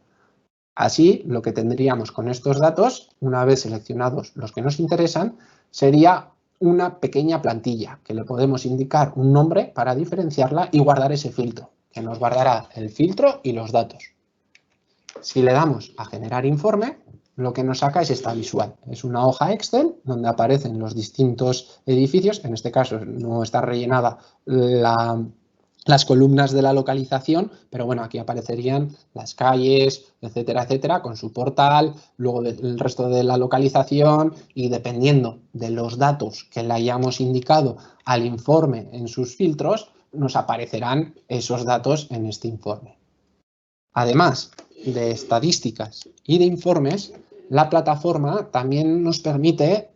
Así, lo que tendríamos con estos datos, una vez seleccionados los que nos interesan, sería una pequeña plantilla que le podemos indicar un nombre para diferenciarla y guardar ese filtro, que nos guardará el filtro y los datos. Si le damos a generar informe, lo que nos saca es esta visual. Es una hoja Excel donde aparecen los distintos edificios. En este caso no está rellenada las columnas de la localización, pero bueno, aquí aparecerían las calles, etcétera, etcétera, con su portal, luego el resto de la localización y dependiendo de los datos que le hayamos indicado al informe en sus filtros, nos aparecerán esos datos en este informe. Además de estadísticas y de informes, la plataforma también nos permite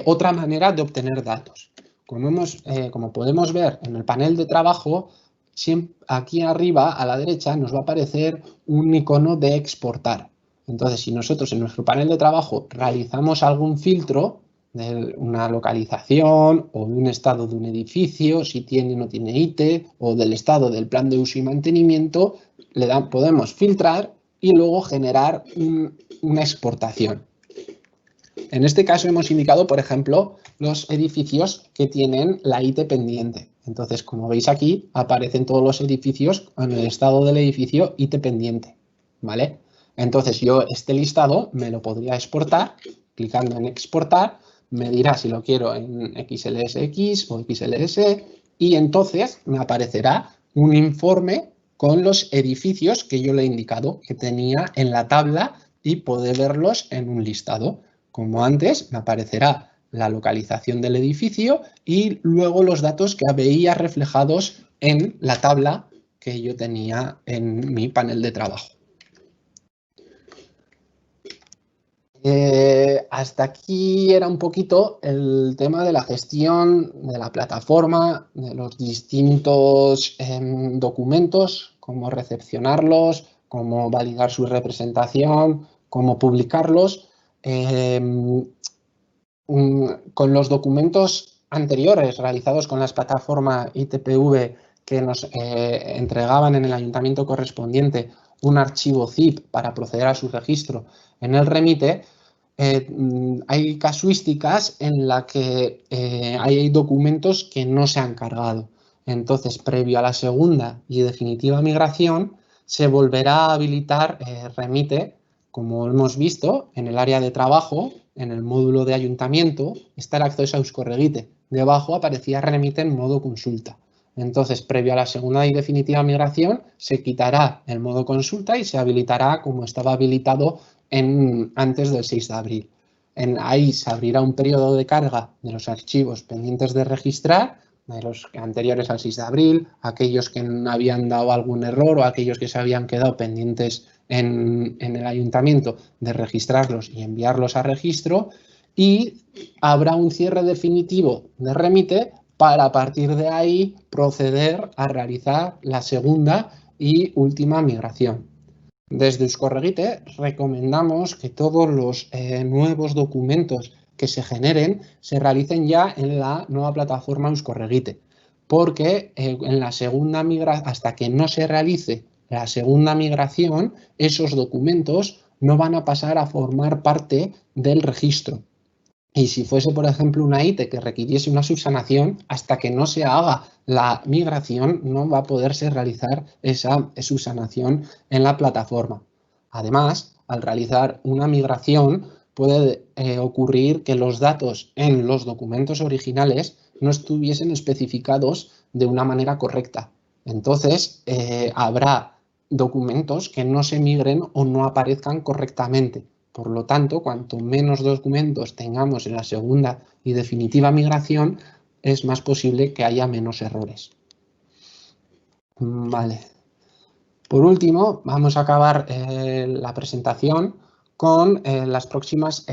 otra manera de obtener datos. Como podemos ver en el panel de trabajo, aquí arriba a la derecha nos va a aparecer un icono de exportar. Entonces, si nosotros en nuestro panel de trabajo realizamos algún filtro de una localización o de un estado de un edificio, si tiene o no tiene IT, o del estado del plan de uso y mantenimiento, podemos filtrar y luego generar una exportación. En este caso hemos indicado, por ejemplo, los edificios que tienen la IT pendiente. Entonces, como veis aquí, aparecen todos los edificios en el estado del edificio IT pendiente, ¿vale? Entonces, yo este listado me lo podría exportar, clicando en exportar, me dirá si lo quiero en XLSX o XLS y entonces me aparecerá un informe con los edificios que yo le he indicado que tenía en la tabla y puede verlos en un listado. Como antes, me aparecerá la localización del edificio y luego los datos que veía reflejados en la tabla que yo tenía en mi panel de trabajo. Hasta aquí era un poquito el tema de la gestión de la plataforma, de los distintos documentos, cómo recepcionarlos, cómo validar su representación, cómo publicarlos. Con los documentos anteriores realizados con las plataformas ITPV que nos entregaban en el ayuntamiento correspondiente un archivo zip para proceder a su registro en el remite, hay casuísticas en las que hay documentos que no se han cargado. Entonces, previo a la segunda y definitiva migración, se volverá a habilitar remite, como hemos visto, en el área de trabajo, en el módulo de ayuntamiento, está el acceso a Euskorregite. Debajo aparecía remite en modo consulta. Entonces, previo a la segunda y definitiva migración, se quitará el modo consulta y se habilitará como estaba habilitado antes del 6 de abril. Ahí se abrirá un periodo de carga de los archivos pendientes de registrar, de los anteriores al 6 de abril, aquellos que habían dado algún error o aquellos que se habían quedado pendientes en el ayuntamiento de registrarlos y enviarlos a registro, y habrá un cierre definitivo de remite para a partir de ahí proceder a realizar la segunda y última migración. Desde Euskorregite recomendamos que todos los nuevos documentos que se generen se realicen ya en la nueva plataforma Euskorregite, porque en la segunda migración, hasta que no se realice la segunda migración, esos documentos no van a pasar a formar parte del registro. Y si fuese, por ejemplo, una ITE que requiriese una subsanación, hasta que no se haga la migración, no va a poderse realizar esa subsanación en la plataforma. Además, al realizar una migración, puede ocurrir que los datos en los documentos originales no estuviesen especificados de una manera correcta. Entonces, habrá documentos que no se migren o no aparezcan correctamente. Por lo tanto, cuanto menos documentos tengamos en la segunda y definitiva migración, es más posible que haya menos errores. Vale. Por último, vamos a acabar la presentación con las próximas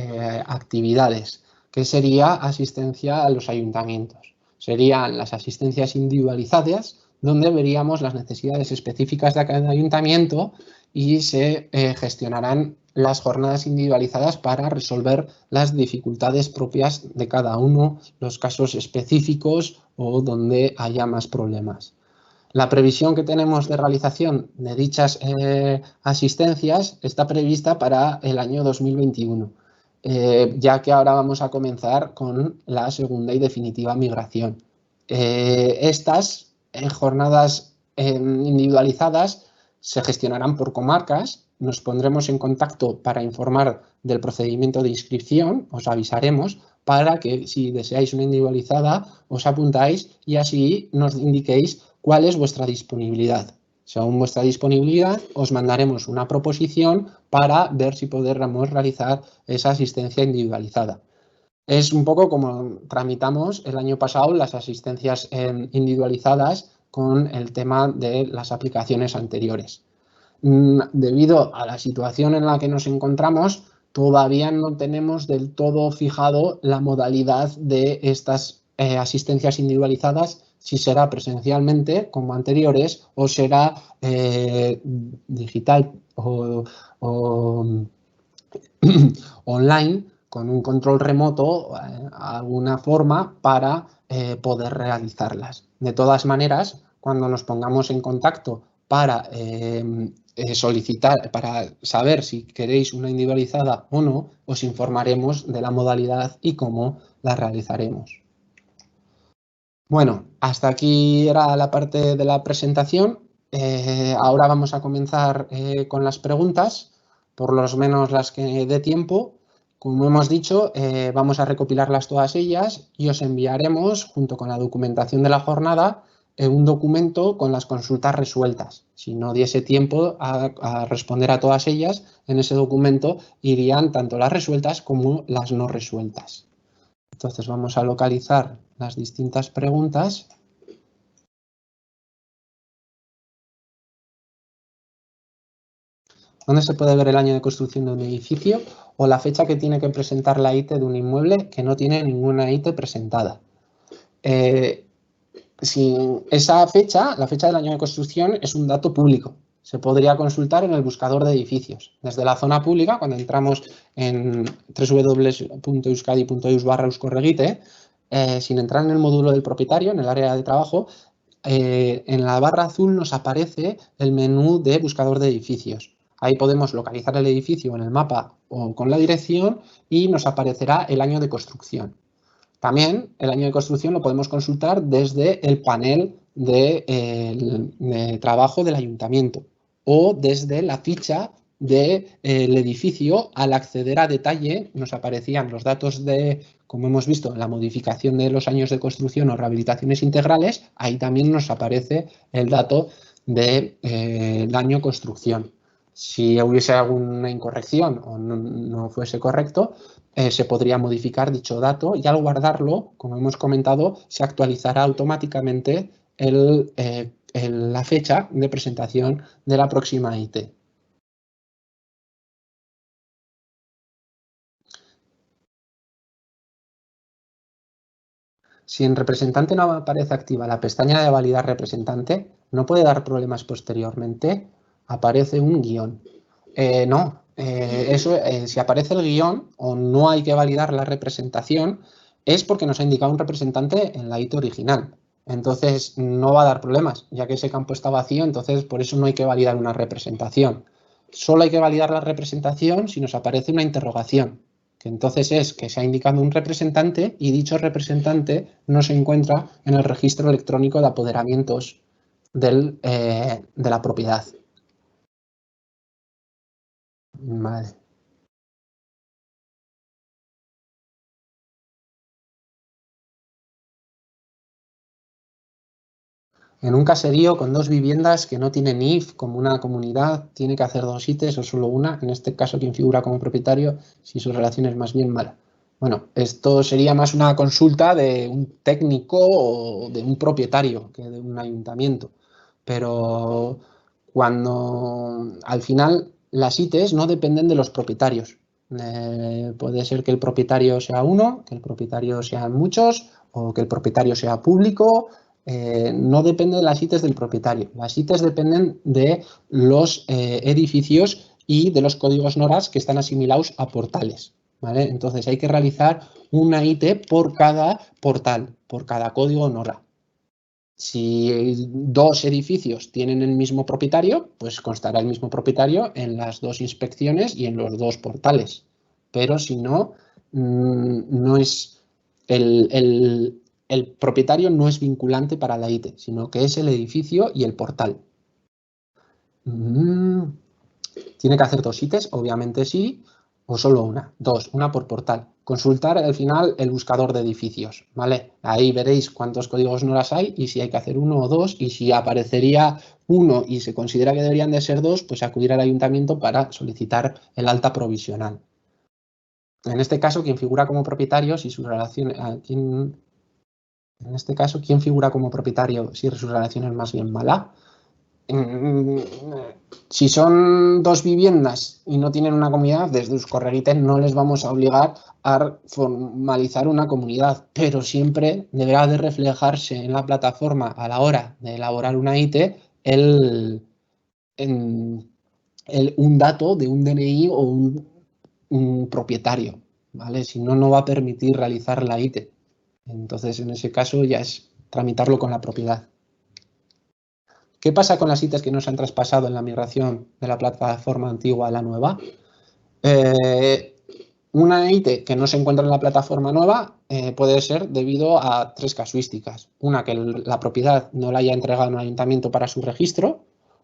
actividades, que sería asistencia a los ayuntamientos. Serían las asistencias individualizadas, donde veríamos las necesidades específicas de cada ayuntamiento y se gestionarán las jornadas individualizadas para resolver las dificultades propias de cada uno, los casos específicos o donde haya más problemas. La previsión que tenemos de realización de dichas asistencias está prevista para el año 2021, ya que ahora vamos a comenzar con la segunda y definitiva migración. Estas jornadas individualizadas se gestionarán por comarcas. Nos pondremos en contacto para informar del procedimiento de inscripción, os avisaremos para que si deseáis una individualizada os apuntáis y así nos indiquéis cuál es vuestra disponibilidad. Según vuestra disponibilidad os mandaremos una proposición para ver si podremos realizar esa asistencia individualizada. Es un poco como tramitamos el año pasado las asistencias individualizadas con el tema de las aplicaciones anteriores. Debido a la situación en la que nos encontramos, todavía no tenemos del todo fijado la modalidad de estas asistencias individualizadas, si será presencialmente como anteriores o será digital o online con un control remoto, alguna forma para poder realizarlas. De todas maneras, cuando nos pongamos en contacto para solicitar, para saber si queréis una individualizada o no, os informaremos de la modalidad y cómo la realizaremos. Bueno, hasta aquí era la parte de la presentación. Ahora vamos a comenzar con las preguntas, por lo menos las que dé tiempo. Como hemos dicho, vamos a recopilarlas todas ellas y os enviaremos, junto con la documentación de la jornada, un documento con las consultas resueltas. Si no diese tiempo a responder a todas ellas, en ese documento irían tanto las resueltas como las no resueltas. Entonces vamos a localizar las distintas preguntas. ¿Dónde se puede ver el año de construcción de un edificio o la fecha que tiene que presentar la ITE de un inmueble que no tiene ninguna ITE presentada? Si esa fecha, la fecha del año de construcción, es un dato público. Se podría consultar en el buscador de edificios. Desde la zona pública, cuando entramos en www.euskadi.eus/euskorregite, sin entrar en el módulo del propietario, en el área de trabajo, en la barra azul nos aparece el menú de buscador de edificios. Ahí podemos localizar el edificio en el mapa o con la dirección y nos aparecerá el año de construcción. También el año de construcción lo podemos consultar desde el panel de trabajo del ayuntamiento o desde la ficha del edificio. Al acceder a detalle nos aparecían los datos de, como hemos visto, la modificación de los años de construcción o rehabilitaciones integrales. Ahí también nos aparece el dato del año construcción. Si hubiese alguna incorrección o no fuese correcto, se podría modificar dicho dato y al guardarlo, como hemos comentado, se actualizará automáticamente la fecha de presentación de la próxima IT. Si en representante no aparece activa la pestaña de validar representante, no puede dar problemas posteriormente. Aparece un guión. No, si aparece el guión o no hay que validar la representación, es porque nos ha indicado un representante en la IT original. Entonces no va a dar problemas, ya que ese campo está vacío, entonces por eso no hay que validar una representación. Solo hay que validar la representación si nos aparece una interrogación, que entonces es que se ha indicado un representante y dicho representante no se encuentra en el registro electrónico de apoderamientos de la propiedad. Vale. En un caserío con 2 viviendas que no tienen IF, como una comunidad, tiene que hacer 2 ITs o solo una, en este caso quien figura como propietario, si su relación es más bien mala. Bueno, esto sería más una consulta de un técnico o de un propietario que de un ayuntamiento. Pero cuando al final las ITs no dependen de los propietarios. Puede ser que el propietario sea uno, que el propietario sean muchos o que el propietario sea público. No depende de las ITs del propietario. Las ITs dependen de los edificios y de los códigos NORAS que están asimilados a portales. ¿Vale? Entonces hay que realizar una IT por cada portal, por cada código NORA. Si 2 edificios tienen el mismo propietario, pues constará el mismo propietario en las 2 inspecciones y en los 2 portales. Pero si no, no es el propietario no es vinculante para la IT, sino que es el edificio y el portal. ¿Tiene que hacer 2 ITs? Obviamente sí. O solo una. 2, una por portal. Consultar al final el buscador de edificios, ¿vale? Ahí veréis cuántos códigos NORAS hay y si hay que hacer 1 o 2, y si aparecería 1 y se considera que deberían de ser 2, pues acudir al ayuntamiento para solicitar el alta provisional. En este caso, quien figura como propietario, si su relación... En este caso, ¿quién figura como propietario si su relación es más bien mala? Si son 2 viviendas y no tienen una comunidad, desde Euskorregite no les vamos a obligar a formalizar una comunidad, pero siempre deberá de reflejarse en la plataforma a la hora de elaborar una IT un dato de un DNI o un propietario, ¿vale? Si no, no va a permitir realizar la IT. Entonces, en ese caso ya es tramitarlo con la propiedad. ¿Qué pasa con las ITs que no se han traspasado en la migración de la plataforma antigua a la nueva? Una IT que no se encuentra en la plataforma nueva puede ser debido a 3 casuísticas. Una, que la propiedad no la haya entregado en un ayuntamiento para su registro.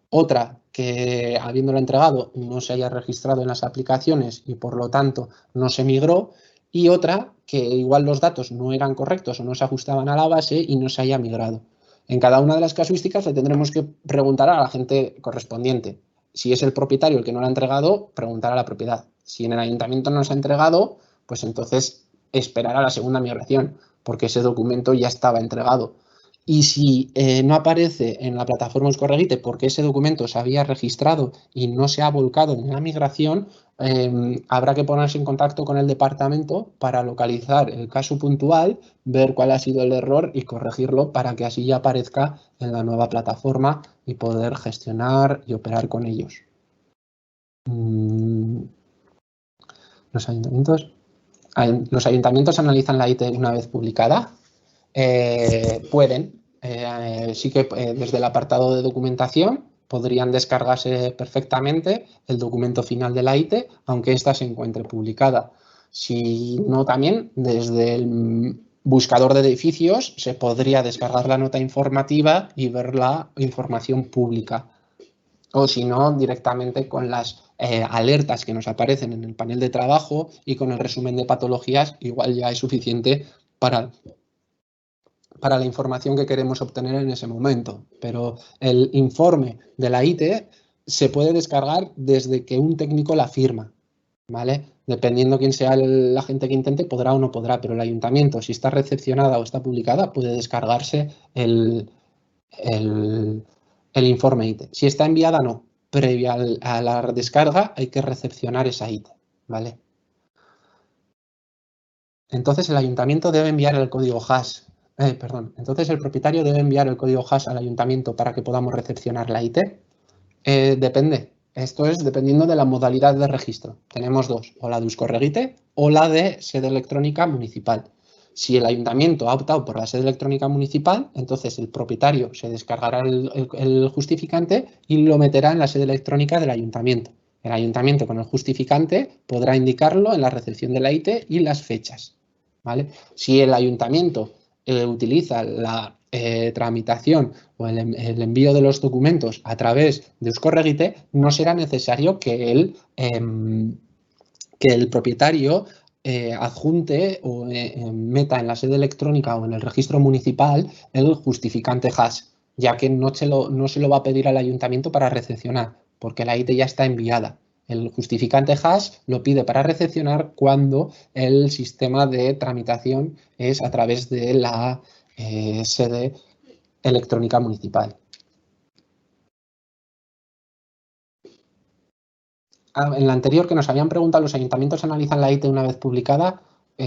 Otra, que habiéndola entregado no se haya registrado en las aplicaciones y por lo tanto no se migró. Y otra, que igual los datos no eran correctos o no se ajustaban a la base y no se haya migrado. En cada una de las casuísticas le tendremos que preguntar a la gente correspondiente. Si es el propietario el que no lo ha entregado, preguntar a la propiedad. Si en el ayuntamiento no se ha entregado, pues entonces esperar a la segunda migración, porque ese documento ya estaba entregado. Y si no aparece en la plataforma Euskorregite porque ese documento se había registrado y no se ha volcado en la migración, habrá que ponerse en contacto con el departamento para localizar el caso puntual, ver cuál ha sido el error y corregirlo para que así ya aparezca en la nueva plataforma y poder gestionar y operar con ellos. Los ayuntamientos. ¿Los ayuntamientos analizan la IT una vez publicada? Pueden. Sí que desde el apartado de documentación podrían descargarse perfectamente el documento final de la IT, aunque ésta se encuentre publicada. Si no, también desde el buscador de edificios se podría descargar la nota informativa y ver la información pública. O si no, directamente con las alertas que nos aparecen en el panel de trabajo y con el resumen de patologías, igual ya es suficiente para la información que queremos obtener en ese momento. Pero el informe de la IT se puede descargar desde que un técnico la firma, ¿vale? Dependiendo quién sea el agente que intente, podrá o no podrá, pero el ayuntamiento, si está recepcionada o está publicada, puede descargarse el informe IT. Si está enviada, no. Previa a la descarga hay que recepcionar esa IT, ¿vale? Entonces el ayuntamiento debe enviar el código hash. Entonces el propietario debe enviar el código hash al ayuntamiento para que podamos recepcionar la IT. Depende. Esto es dependiendo de la modalidad de registro. Tenemos dos, o la de Euskorregite o la de sede electrónica municipal. Si el ayuntamiento ha optado por la sede electrónica municipal, entonces el propietario se descargará el justificante y lo meterá en la sede electrónica del ayuntamiento. El ayuntamiento con el justificante podrá indicarlo en la recepción de la IT y las fechas, ¿vale? Si el ayuntamiento utiliza la tramitación o el envío de los documentos a través de Euskorregite, no será necesario que el propietario adjunte o meta en la sede electrónica o en el registro municipal el justificante hash, ya que no se lo va a pedir al ayuntamiento para recepcionar, porque la IT ya está enviada. El justificante hash lo pide para recepcionar cuando el sistema de tramitación es a través de la sede electrónica municipal. En la anterior que nos habían preguntado, ¿los ayuntamientos analizan la IT una vez publicada?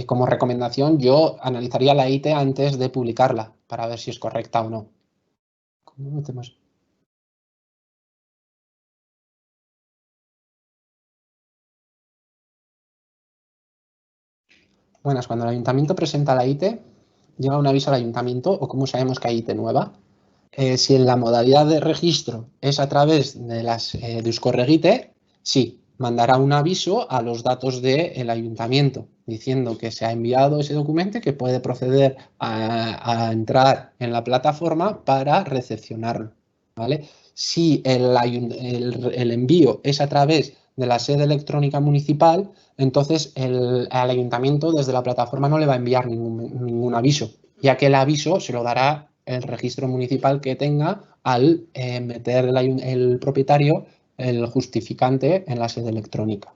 Como recomendación, yo analizaría la IT antes de publicarla para ver si es correcta o no. ¿Cómo metemos? Buenas, cuando el ayuntamiento presenta la IT, llega un aviso al ayuntamiento, o cómo sabemos que hay IT nueva. Si en la modalidad de registro es a través de de Euskorregite, sí, mandará un aviso a los datos del ayuntamiento diciendo que se ha enviado ese documento y que puede proceder a entrar en la plataforma para recepcionarlo, ¿vale? Si el envío es a través de la sede electrónica municipal, entonces al ayuntamiento desde la plataforma no le va a enviar ningún aviso, ya que el aviso se lo dará el registro municipal que tenga al meter el propietario el justificante en la sede electrónica.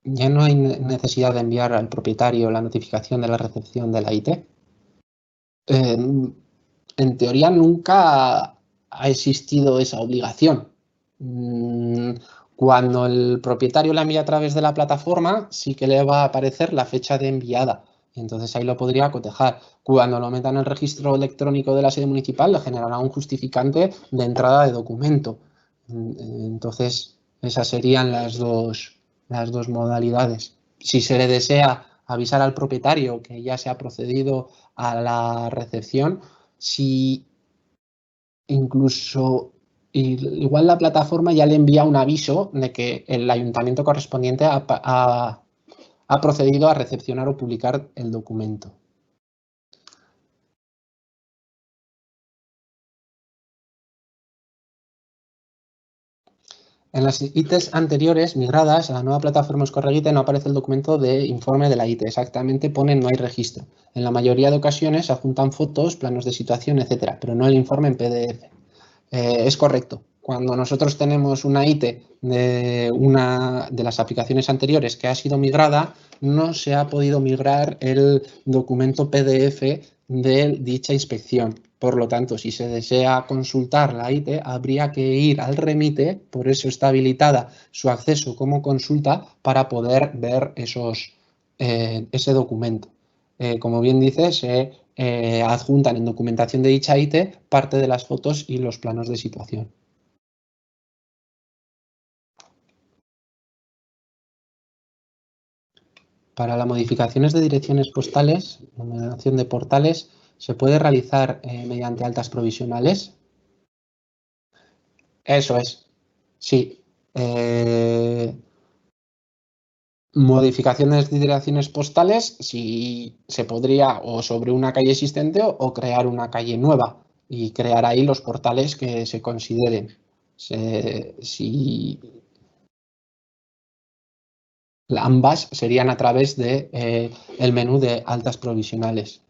¿Ya no hay necesidad de enviar al propietario la notificación de la recepción de la IT? En teoría nunca ha existido esa obligación. Cuando el propietario la envía a través de la plataforma, sí que le va a aparecer la fecha de enviada. Entonces ahí lo podría cotejar. Cuando lo meta en el registro electrónico de la sede municipal, le generará un justificante de entrada de documento. Entonces, esas serían las dos modalidades. Si se le desea avisar al propietario que ya se ha procedido a la recepción, si incluso igual la plataforma ya le envía un aviso de que el ayuntamiento correspondiente ha procedido a recepcionar o publicar el documento. En las ITs anteriores migradas a la nueva plataforma Euskorregite no aparece el documento de informe de la IT, exactamente pone no hay registro. En la mayoría de ocasiones se adjuntan fotos, planos de situación, etcétera, pero no el informe en PDF. Es correcto. Cuando nosotros tenemos una IT de una de las aplicaciones anteriores que ha sido migrada, no se ha podido migrar el documento PDF de dicha inspección. Por lo tanto, si se desea consultar la IT, habría que ir al remite, por eso está habilitada su acceso como consulta para poder ver ese documento. como bien dice, se adjuntan en documentación de dicha IT parte de las fotos y los planos de situación. Para las modificaciones de direcciones postales, numeración de portales, se puede realizar mediante altas provisionales. Eso es, sí. Modificaciones de direcciones postales, si se podría o sobre una calle existente o crear una calle nueva y crear ahí los portales que se consideren. Si ambas serían a través de el menú de altas provisionales.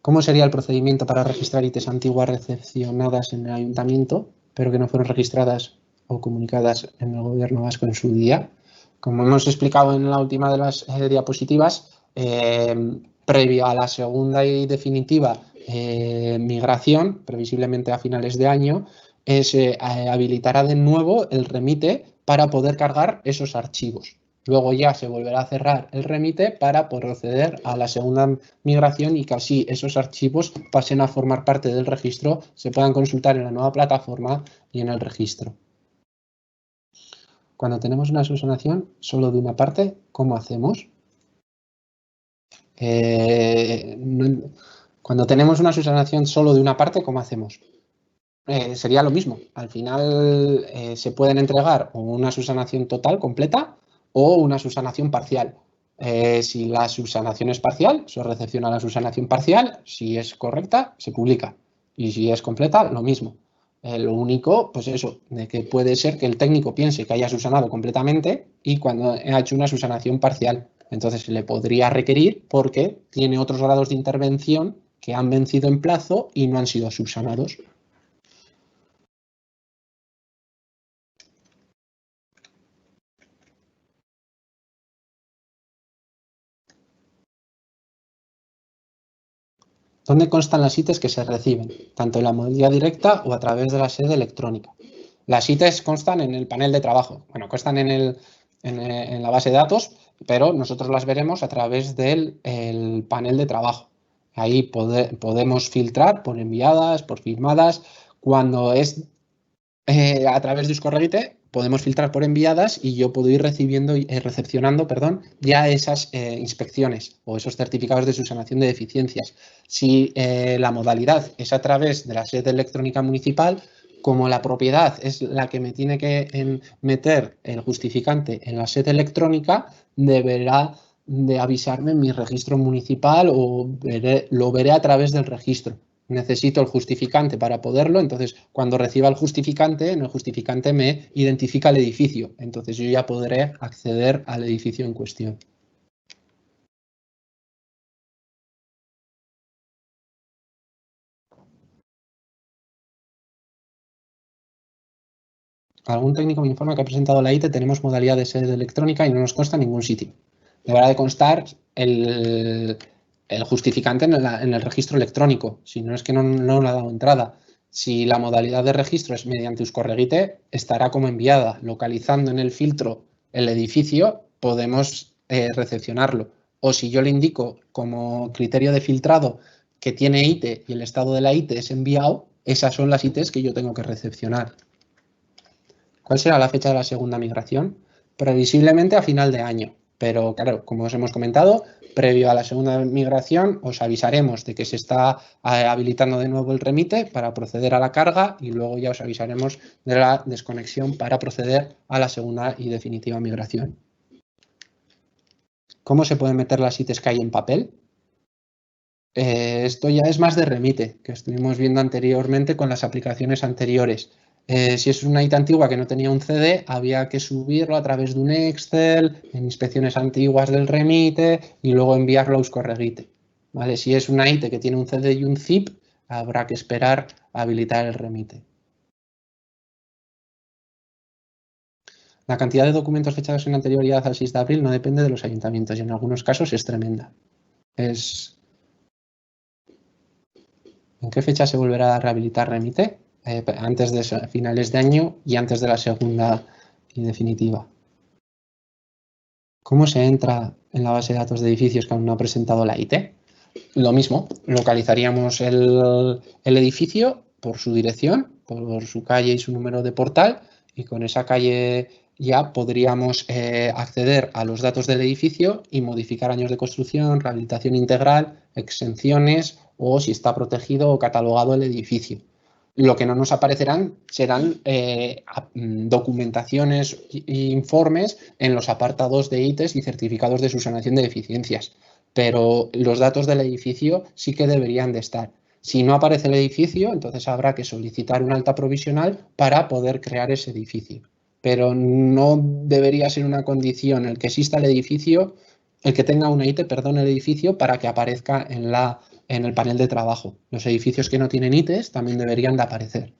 ¿Cómo sería el procedimiento para registrar ITs antiguas recepcionadas en el ayuntamiento, pero que no fueron registradas o comunicadas en el gobierno vasco en su día? Como hemos explicado en la última de las diapositivas, previo a la segunda y definitiva migración, previsiblemente a finales de año, se habilitará de nuevo el remite para poder cargar esos archivos. Luego ya se volverá a cerrar el remite para proceder a la segunda migración y que así esos archivos pasen a formar parte del registro, se puedan consultar en la nueva plataforma y en el registro. Cuando tenemos una subsanación solo de una parte, ¿cómo hacemos? Cuando tenemos una subsanación solo de una parte, ¿cómo hacemos? Sería lo mismo. Al final se pueden entregar una subsanación total, completa, o una subsanación parcial. Si la subsanación es parcial, se recepciona la subsanación parcial. Si es correcta, se publica. Y si es completa, lo mismo. Lo único, pues eso, de que puede ser que el técnico piense que haya subsanado completamente y cuando ha hecho una subsanación parcial. Entonces se le podría requerir porque tiene otros grados de intervención que han vencido en plazo y no han sido subsanados. ¿Dónde constan las ITs que se reciben? Tanto en la modalidad directa o a través de la sede electrónica. Las ITs constan en el panel de trabajo. Bueno, constan en la base de datos, pero nosotros las veremos a través del panel de trabajo. Ahí podemos filtrar por enviadas, por firmadas. Cuando es a través de Euskorregite podemos filtrar por enviadas y yo puedo ir recepcionando ya esas inspecciones o esos certificados de subsanación de deficiencias. Si la modalidad es a través de la sede electrónica municipal, como la propiedad es la que me tiene que meter el justificante en la sede electrónica, deberá de avisarme en mi registro municipal o lo veré a través del registro. Necesito el justificante para poderlo, entonces cuando reciba el justificante, en el justificante me identifica el edificio, entonces yo ya podré acceder al edificio en cuestión. Algún técnico me informa que ha presentado la IT, tenemos modalidad de sede electrónica y no nos consta ningún sitio. Deberá de constar el justificante en el registro electrónico, si no es que no le ha dado entrada. Si la modalidad de registro es mediante Euskorregite, estará como enviada. Localizando en el filtro el edificio, podemos recepcionarlo. O si yo le indico como criterio de filtrado que tiene IT y el estado de la IT es enviado, esas son las ITs que yo tengo que recepcionar. ¿Cuál será la fecha de la segunda migración? Previsiblemente a final de año. Pero claro, como os hemos comentado, previo a la segunda migración os avisaremos de que se está habilitando de nuevo el remite para proceder a la carga y luego ya os avisaremos de la desconexión para proceder a la segunda y definitiva migración. ¿Cómo se pueden meter las ITs que hay en papel? Esto ya es más de remite, que estuvimos viendo anteriormente con las aplicaciones anteriores. Si es una IT antigua que no tenía un CD, había que subirlo a través de un Excel, en inspecciones antiguas del remite y luego enviarlo a Euskorregite. ¿Vale? Si es una IT que tiene un CD y un zip, habrá que esperar a habilitar el remite. La cantidad de documentos fechados en anterioridad al 6 de abril no depende de los ayuntamientos y en algunos casos es tremenda. ¿En qué fecha se volverá a rehabilitar remite? Antes de finales de año y antes de la segunda y definitiva. ¿Cómo se entra en la base de datos de edificios que aún no ha presentado la IT? Lo mismo, localizaríamos el edificio por su dirección, por su calle y su número de portal, y con esa calle ya podríamos acceder a los datos del edificio y modificar años de construcción, rehabilitación integral, exenciones o si está protegido o catalogado el edificio. Lo que no nos aparecerán serán documentaciones e informes en los apartados de ITES y certificados de subsanación de deficiencias, pero los datos del edificio sí que deberían de estar. Si no aparece el edificio, entonces habrá que solicitar un alta provisional para poder crear ese edificio. Pero no debería ser una condición el que exista el edificio, el que tenga una IT, perdón, el edificio para que aparezca en el panel de trabajo. Los edificios que no tienen ITES también deberían de aparecer.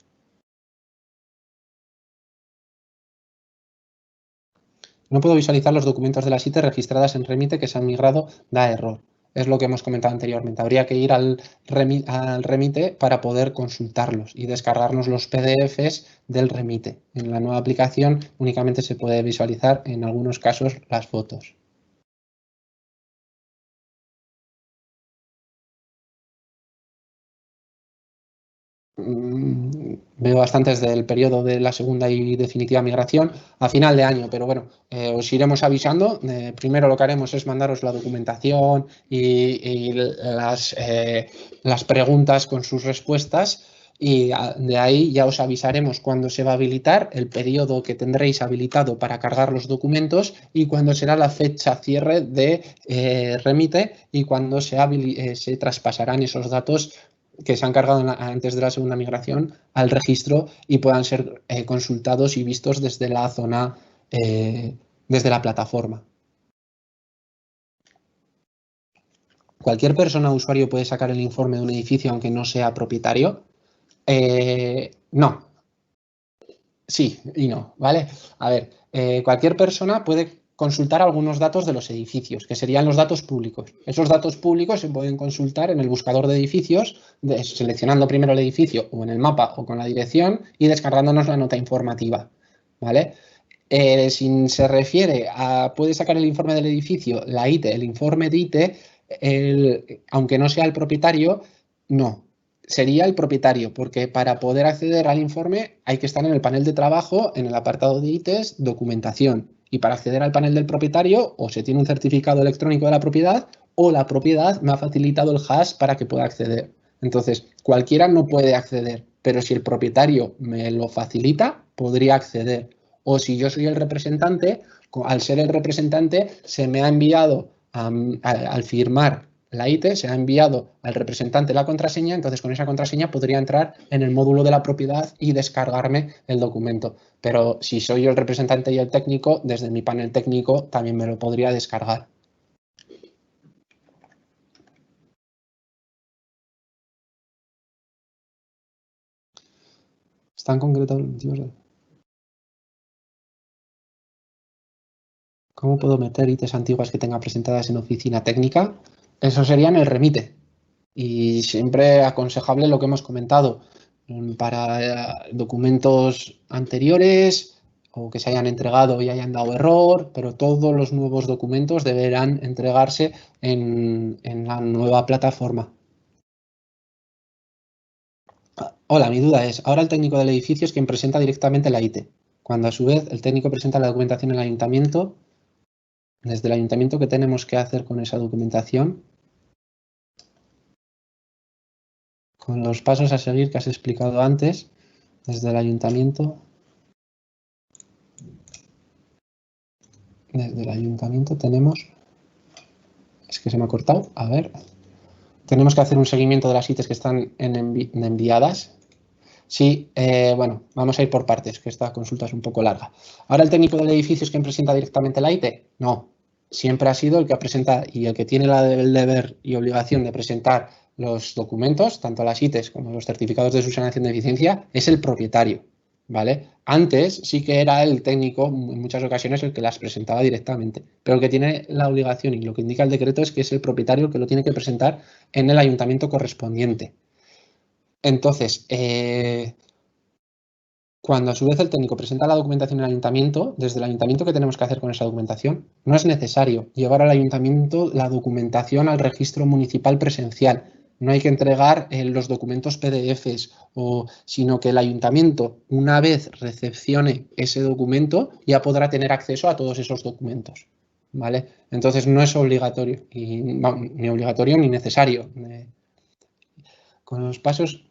No puedo visualizar los documentos de las ITES registradas en Remite que se han migrado, da error. Es lo que hemos comentado anteriormente. Habría que ir al Remite para poder consultarlos y descargarnos los PDFs del Remite. En la nueva aplicación únicamente se puede visualizar en algunos casos las fotos. Veo bastantes del periodo de la segunda y definitiva migración a final de año, pero bueno, os iremos avisando. Primero lo que haremos es mandaros la documentación y las preguntas con sus respuestas y de ahí ya os avisaremos cuándo se va a habilitar, el periodo que tendréis habilitado para cargar los documentos y cuándo será la fecha cierre de Remite y cuándo se traspasarán esos datos que se han cargado antes de la segunda migración al registro y puedan ser consultados y vistos desde la zona, desde la plataforma. ¿Cualquier persona o usuario puede sacar el informe de un edificio aunque no sea propietario? No. Sí y no, ¿vale? A ver, cualquier persona puede consultar algunos datos de los edificios, que serían los datos públicos. Esos datos públicos se pueden consultar en el buscador de edificios, seleccionando primero el edificio o en el mapa o con la dirección y descargándonos la nota informativa, ¿vale? Si se refiere a puede sacar el informe del edificio, la ITE, el informe de ITE, aunque no sea el propietario, no. Sería el propietario, porque para poder acceder al informe hay que estar en el panel de trabajo, en el apartado de ITES, documentación. Y para acceder al panel del propietario, o se tiene un certificado electrónico de la propiedad, o la propiedad me ha facilitado el hash para que pueda acceder. Entonces, cualquiera no puede acceder, pero si el propietario me lo facilita, podría acceder. O si yo soy el representante, al ser el representante, se me ha enviado al firmar la ITE, se ha enviado al representante la contraseña, entonces con esa contraseña podría entrar en el módulo de la propiedad y descargarme el documento. Pero si soy el representante y el técnico, desde mi panel técnico también me lo podría descargar. ¿Están concretados los motivos? ¿Cómo puedo meter ITES antiguas que tenga presentadas en oficina técnica? Eso sería en el remite. Y siempre aconsejable lo que hemos comentado para documentos anteriores o que se hayan entregado y hayan dado error, pero todos los nuevos documentos deberán entregarse en la nueva plataforma. Hola, mi duda es, ahora el técnico del edificio es quien presenta directamente la ITE, cuando a su vez el técnico presenta la documentación en el ayuntamiento. Desde el ayuntamiento, ¿qué tenemos que hacer con esa documentación? Con los pasos a seguir que has explicado antes, desde el ayuntamiento. Desde el ayuntamiento tenemos, es que se me ha cortado, a ver, tenemos que hacer un seguimiento de las ITES que están enviadas. Sí, bueno, vamos a ir por partes, que esta consulta es un poco larga. ¿Ahora el técnico del edificio es quien presenta directamente la ITE? No, siempre ha sido el que presenta y el que tiene el deber y obligación de presentar los documentos, tanto las ITES como los certificados de subsanación de deficiencia, es el propietario, ¿vale? Antes sí que era el técnico, en muchas ocasiones, el que las presentaba directamente, pero el que tiene la obligación y lo que indica el decreto es que es el propietario el que lo tiene que presentar en el ayuntamiento correspondiente. Entonces, cuando a su vez el técnico presenta la documentación al ayuntamiento, desde el ayuntamiento, ¿qué tenemos que hacer con esa documentación? No es necesario llevar al ayuntamiento la documentación al registro municipal presencial. No hay que entregar los documentos PDFs, sino que el ayuntamiento, una vez recepcione ese documento, ya podrá tener acceso a todos esos documentos, ¿vale? Entonces no es obligatorio, ni obligatorio ni necesario. Con los pasos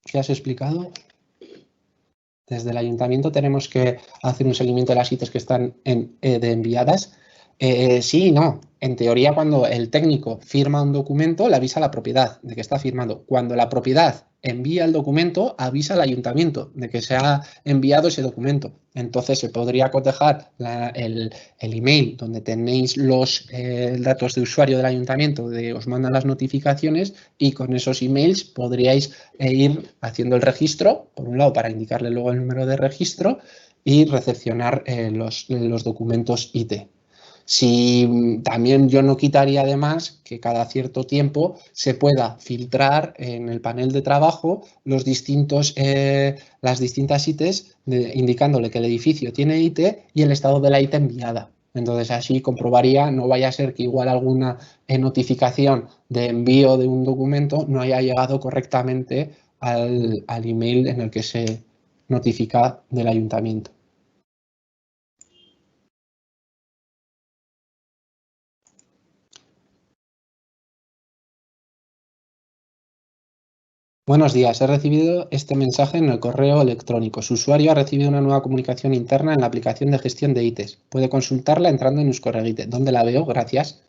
que has explicado, desde el ayuntamiento tenemos que hacer un seguimiento de las ITs que están de enviadas. Sí y no. En teoría, cuando el técnico firma un documento, le avisa a la propiedad de que está firmando. Cuando la propiedad envía el documento, avisa al ayuntamiento de que se ha enviado ese documento. Entonces, se podría cotejar el email donde tenéis los datos de usuario del ayuntamiento, os mandan las notificaciones, y con esos emails podríais ir haciendo el registro, por un lado, para indicarle luego el número de registro y recepcionar los documentos IT. Si también yo no quitaría además que cada cierto tiempo se pueda filtrar en el panel de trabajo las distintas ITs indicándole que el edificio tiene IT y el estado de la IT enviada. Entonces así comprobaría, no vaya a ser que igual alguna notificación de envío de un documento no haya llegado correctamente al email en el que se notifica del ayuntamiento. Buenos días, he recibido este mensaje en el correo electrónico. Su usuario ha recibido una nueva comunicación interna en la aplicación de gestión de ITs. Puede consultarla entrando en Euskorregite. ¿Dónde la veo? Gracias.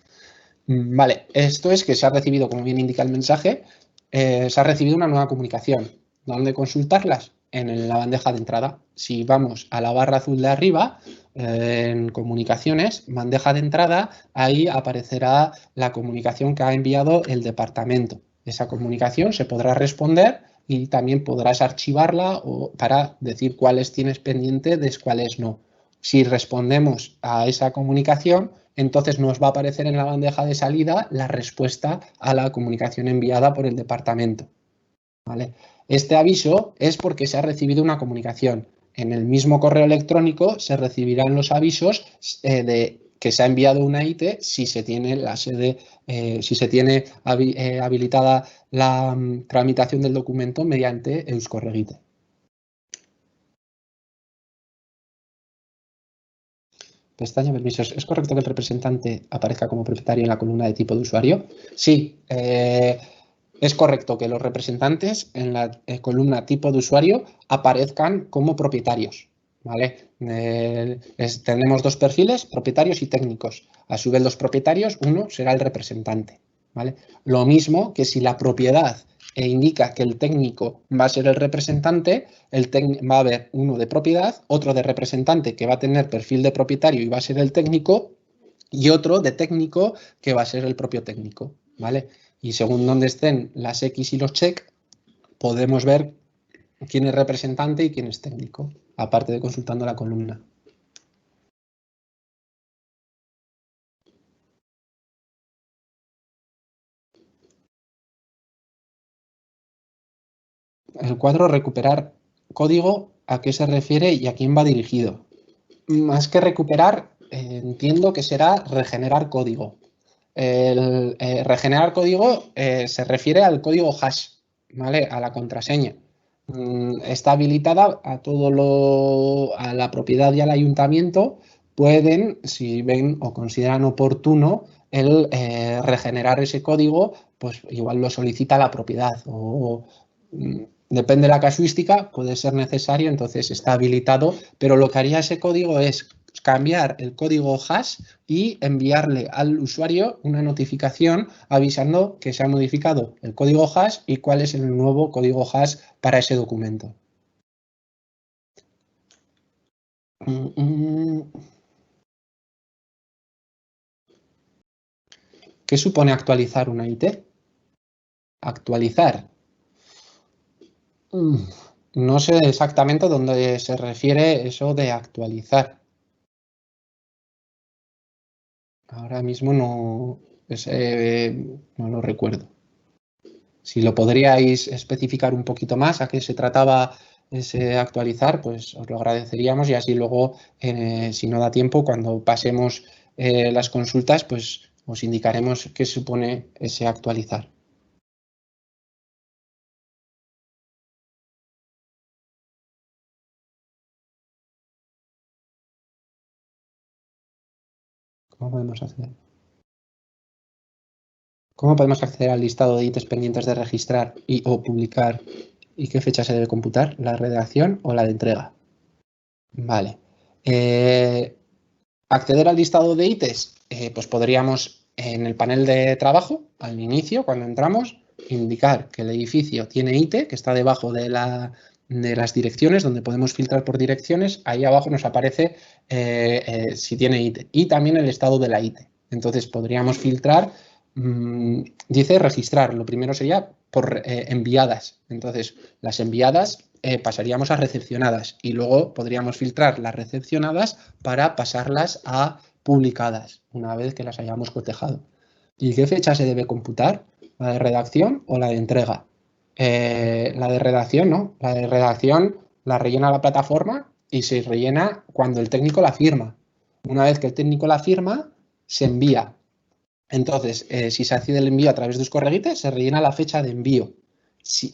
Vale, esto es que se ha recibido, como bien indica el mensaje, se ha recibido una nueva comunicación. ¿Dónde consultarlas? En la bandeja de entrada. Si vamos a la barra azul de arriba, en comunicaciones, bandeja de entrada, ahí aparecerá la comunicación que ha enviado el departamento. Esa comunicación se podrá responder y también podrás archivarla para decir cuáles tienes pendiente de cuáles no. Si respondemos a esa comunicación, entonces nos va a aparecer en la bandeja de salida la respuesta a la comunicación enviada por el departamento, ¿vale? Este aviso es porque se ha recibido una comunicación. En el mismo correo electrónico se recibirán los avisos de que se ha enviado una IT si se tiene habilitada la tramitación del documento mediante Euskorregite. Pestaña permisos. ¿Es correcto que el representante aparezca como propietario en la columna de tipo de usuario? Sí, es correcto que los representantes en la columna tipo de usuario aparezcan como propietarios, ¿vale? Tenemos dos perfiles, propietarios y técnicos. A su vez, los propietarios, uno será el representante, ¿vale? Lo mismo que si la propiedad indica que el técnico va a ser el representante, va a haber uno de propiedad, otro de representante que va a tener perfil de propietario y va a ser el técnico, y otro de técnico que va a ser el propio técnico, ¿vale? Y según donde estén las X y los check, podemos ver quién es representante y quién es técnico, aparte de consultando la columna. El cuadro recuperar código, ¿a qué se refiere y a quién va dirigido? Más que recuperar, entiendo que será regenerar código. Regenerar código se refiere al código hash, ¿vale? A la contraseña. Está habilitada a la propiedad y al ayuntamiento. Pueden, si ven o consideran oportuno, el regenerar ese código, pues igual lo solicita la propiedad depende de la casuística, puede ser necesario, entonces está habilitado, pero lo que haría ese código es cambiar el código hash y enviarle al usuario una notificación avisando que se ha modificado el código hash y cuál es el nuevo código hash para ese documento. ¿Qué supone actualizar una IT? Actualizar. No sé exactamente dónde se refiere eso de actualizar. Ahora mismo no lo recuerdo. Si lo podríais especificar un poquito más, a qué se trataba ese actualizar, pues os lo agradeceríamos y así luego, si no da tiempo, cuando pasemos las consultas, pues os indicaremos qué supone ese actualizar. ¿Cómo podemos hacer? ¿Cómo podemos acceder al listado de ítems pendientes de registrar y o publicar y qué fecha se debe computar? ¿La redacción o la de entrega? Vale. Acceder al listado de ítems, pues podríamos en el panel de trabajo, al inicio, cuando entramos, indicar que el edificio tiene ITE, que está debajo de las direcciones, donde podemos filtrar por direcciones. Ahí abajo nos aparece si tiene ITE y también el estado de la ITE. Entonces podríamos filtrar, dice registrar, lo primero sería por enviadas. Entonces las enviadas pasaríamos a recepcionadas y luego podríamos filtrar las recepcionadas para pasarlas a publicadas una vez que las hayamos cotejado. ¿Y qué fecha se debe computar? ¿La de redacción o la de entrega? La de redacción, ¿no? La de redacción la rellena la plataforma y se rellena cuando el técnico la firma. Una vez que el técnico la firma, se envía. Entonces, si se accede el envío a través de Uscorreguite, se rellena la fecha de envío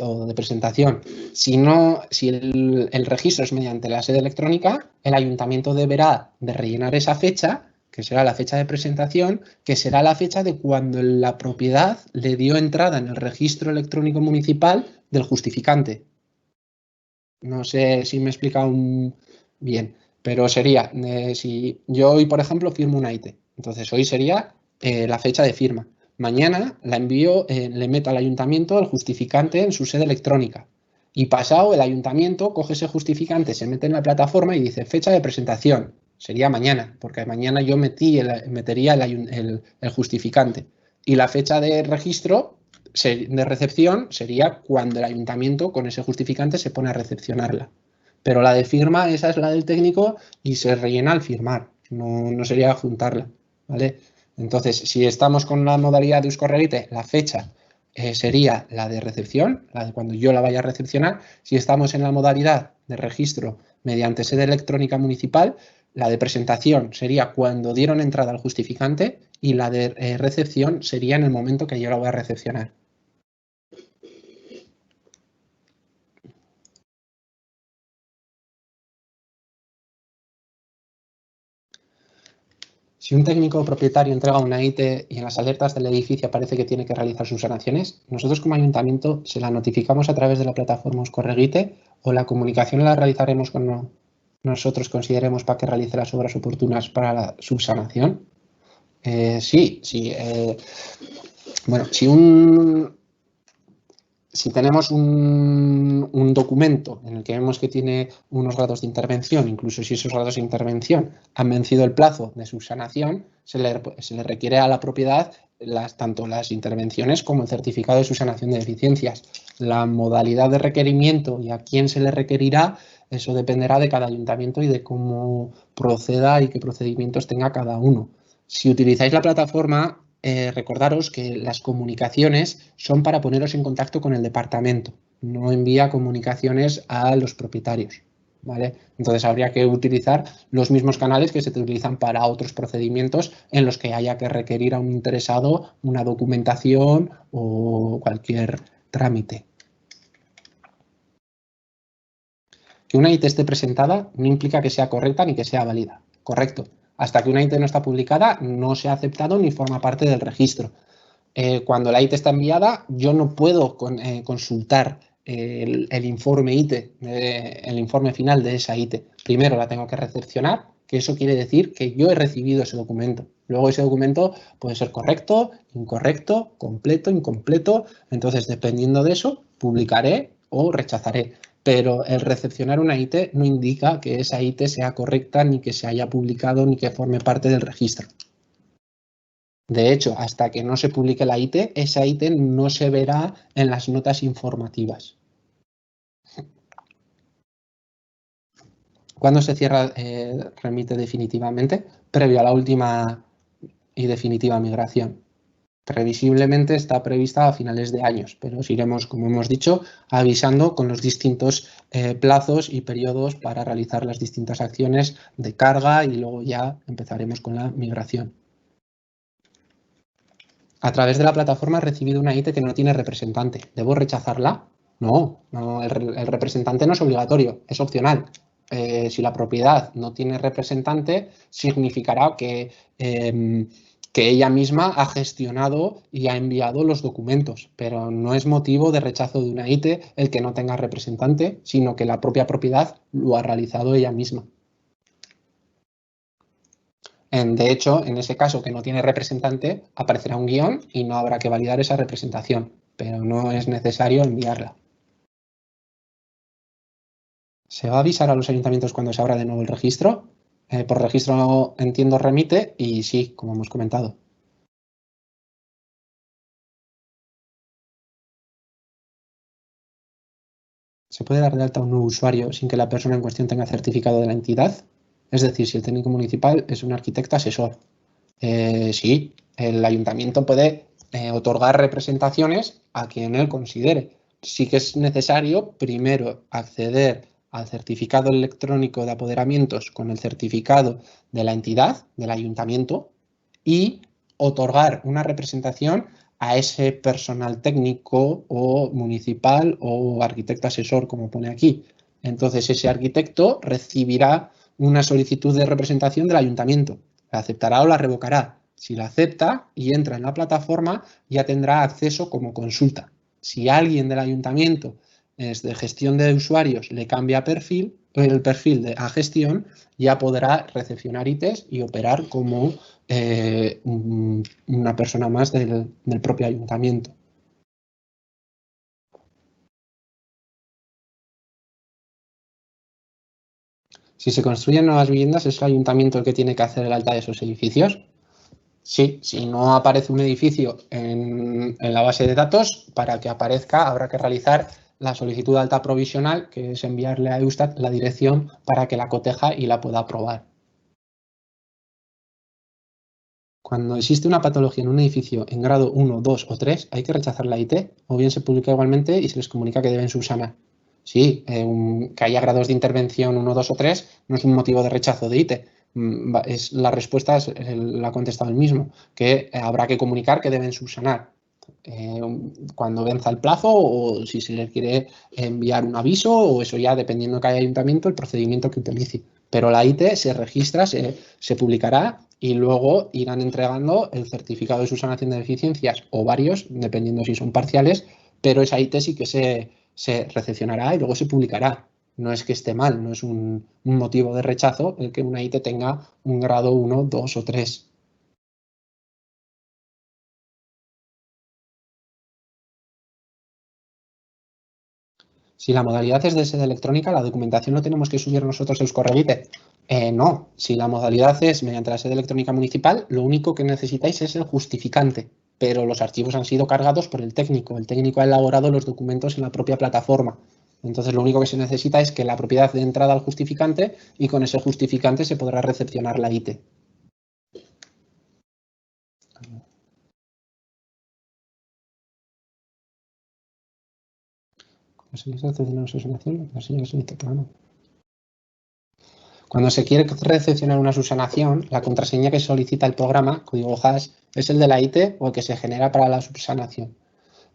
o de presentación. Si el registro es mediante la sede electrónica, el ayuntamiento deberá de rellenar esa fecha, que será la fecha de presentación, que será la fecha de cuando la propiedad le dio entrada en el registro electrónico municipal del justificante. No sé si me he explicado bien, pero sería, si yo hoy, por ejemplo, firmo una IT, entonces hoy sería la fecha de firma. Mañana la envío, le meto al ayuntamiento el justificante en su sede electrónica. Y pasado, el ayuntamiento coge ese justificante, se mete en la plataforma y dice fecha de presentación. Sería mañana, porque mañana yo metería el justificante. Y la fecha de registro de recepción sería cuando el ayuntamiento con ese justificante se pone a recepcionarla. Pero la de firma, esa es la del técnico y se rellena al firmar, no sería juntarla, ¿vale? Entonces, si estamos con la modalidad de Uscorreguite, la fecha sería la de recepción, la de cuando yo la vaya a recepcionar. Si estamos en la modalidad de registro mediante sede electrónica municipal, la de presentación sería cuando dieron entrada al justificante y la de recepción sería en el momento que yo la voy a recepcionar. Si un técnico propietario entrega una IT y en las alertas del edificio aparece que tiene que realizar sus sanaciones, nosotros como ayuntamiento se la notificamos a través de la plataforma Uscorreguite o la comunicación la realizaremos cuando nosotros consideremos para que realice las obras oportunas para la subsanación. Sí. Bueno, si tenemos un documento en el que vemos que tiene unos grados de intervención, incluso si esos grados de intervención han vencido el plazo de subsanación, se le requiere a la propiedad tanto las intervenciones como el certificado de subsanación de deficiencias. La modalidad de requerimiento y a quién se le requerirá, eso dependerá de cada ayuntamiento y de cómo proceda y qué procedimientos tenga cada uno. Si utilizáis la plataforma, recordaros que las comunicaciones son para poneros en contacto con el departamento, no envía comunicaciones a los propietarios, ¿vale? Entonces habría que utilizar los mismos canales que se utilizan para otros procedimientos en los que haya que requerir a un interesado una documentación o cualquier trámite. Que una IT esté presentada no implica que sea correcta ni que sea válida. Correcto. Hasta que una IT no está publicada, no se ha aceptado ni forma parte del registro. Cuando la IT está enviada, yo no puedo consultar el informe IT, el informe final de esa IT. Primero la tengo que recepcionar, que eso quiere decir que yo he recibido ese documento. Luego ese documento puede ser correcto, incorrecto, completo, incompleto. Entonces, dependiendo de eso, publicaré o rechazaré. Pero el recepcionar una IT no indica que esa IT sea correcta, ni que se haya publicado, ni que forme parte del registro. De hecho, hasta que no se publique la IT, esa IT no se verá en las notas informativas. ¿Cuándo se cierra remite definitivamente? Previo a la última y definitiva migración. Previsiblemente está prevista a finales de años, pero os iremos, como hemos dicho, avisando con los distintos plazos y periodos para realizar las distintas acciones de carga y luego ya empezaremos con la migración. A través de la plataforma he recibido una IT que no tiene representante. ¿Debo rechazarla? No, el representante no es obligatorio, es opcional. Si la propiedad no tiene representante, significará que ella misma ha gestionado y ha enviado los documentos, pero no es motivo de rechazo de una IT el que no tenga representante, sino que la propia propiedad lo ha realizado ella misma. De hecho, en ese caso que no tiene representante, aparecerá un guión y no habrá que validar esa representación, pero no es necesario enviarla. ¿Se va a avisar a los ayuntamientos cuando se abra de nuevo el registro? Por registro entiendo remite y sí, como hemos comentado. ¿Se puede dar de alta a un nuevo usuario sin que la persona en cuestión tenga certificado de la entidad? Es decir, si el técnico municipal es un arquitecto asesor. Sí, el ayuntamiento puede otorgar representaciones a quien él considere. Sí que es necesario primero acceder al certificado electrónico de apoderamientos con el certificado de la entidad, del ayuntamiento, y otorgar una representación a ese personal técnico o municipal o arquitecto asesor, como pone aquí. Entonces, ese arquitecto recibirá una solicitud de representación del ayuntamiento. La aceptará o la revocará. Si la acepta y entra en la plataforma, ya tendrá acceso como consulta. Si alguien del ayuntamiento es de gestión de usuarios le cambia el perfil a gestión, ya podrá recepcionar ITs y operar como una persona más del propio ayuntamiento. Si se construyen nuevas viviendas, ¿es el ayuntamiento el que tiene que hacer el alta de esos edificios? Sí, si no aparece un edificio en la base de datos, para que aparezca habrá que realizar la solicitud de alta provisional, que es enviarle a Eustat la dirección para que la coteja y la pueda aprobar. Cuando existe una patología en un edificio en grado 1, 2 o 3, hay que rechazar la IT, o bien se publica igualmente y se les comunica que deben subsanar. Sí, que haya grados de intervención 1, 2 o 3 no es un motivo de rechazo de IT. La respuesta la ha contestado el mismo, que habrá que comunicar que deben subsanar cuando venza el plazo o si se les quiere enviar un aviso o eso ya dependiendo de cada ayuntamiento el procedimiento que utilice. Pero la IT se registra, se publicará y luego irán entregando el certificado de subsanación de deficiencias o varios, dependiendo si son parciales, pero esa IT sí que se recepcionará y luego se publicará. No es que esté mal, no es un motivo de rechazo el que una IT tenga un grado 1, 2 o 3. Si la modalidad es de sede electrónica, ¿la documentación lo tenemos que subir nosotros a Euskorregite? No, si la modalidad es mediante la sede electrónica municipal, lo único que necesitáis es el justificante, pero los archivos han sido cargados por el técnico. El técnico ha elaborado los documentos en la propia plataforma. Entonces, lo único que se necesita es que la propiedad dé entrada al justificante y con ese justificante se podrá recepcionar la IT. Cuando se quiere recepcionar una subsanación, la contraseña que solicita el programa, código hash, es el de la IT o el que se genera para la subsanación.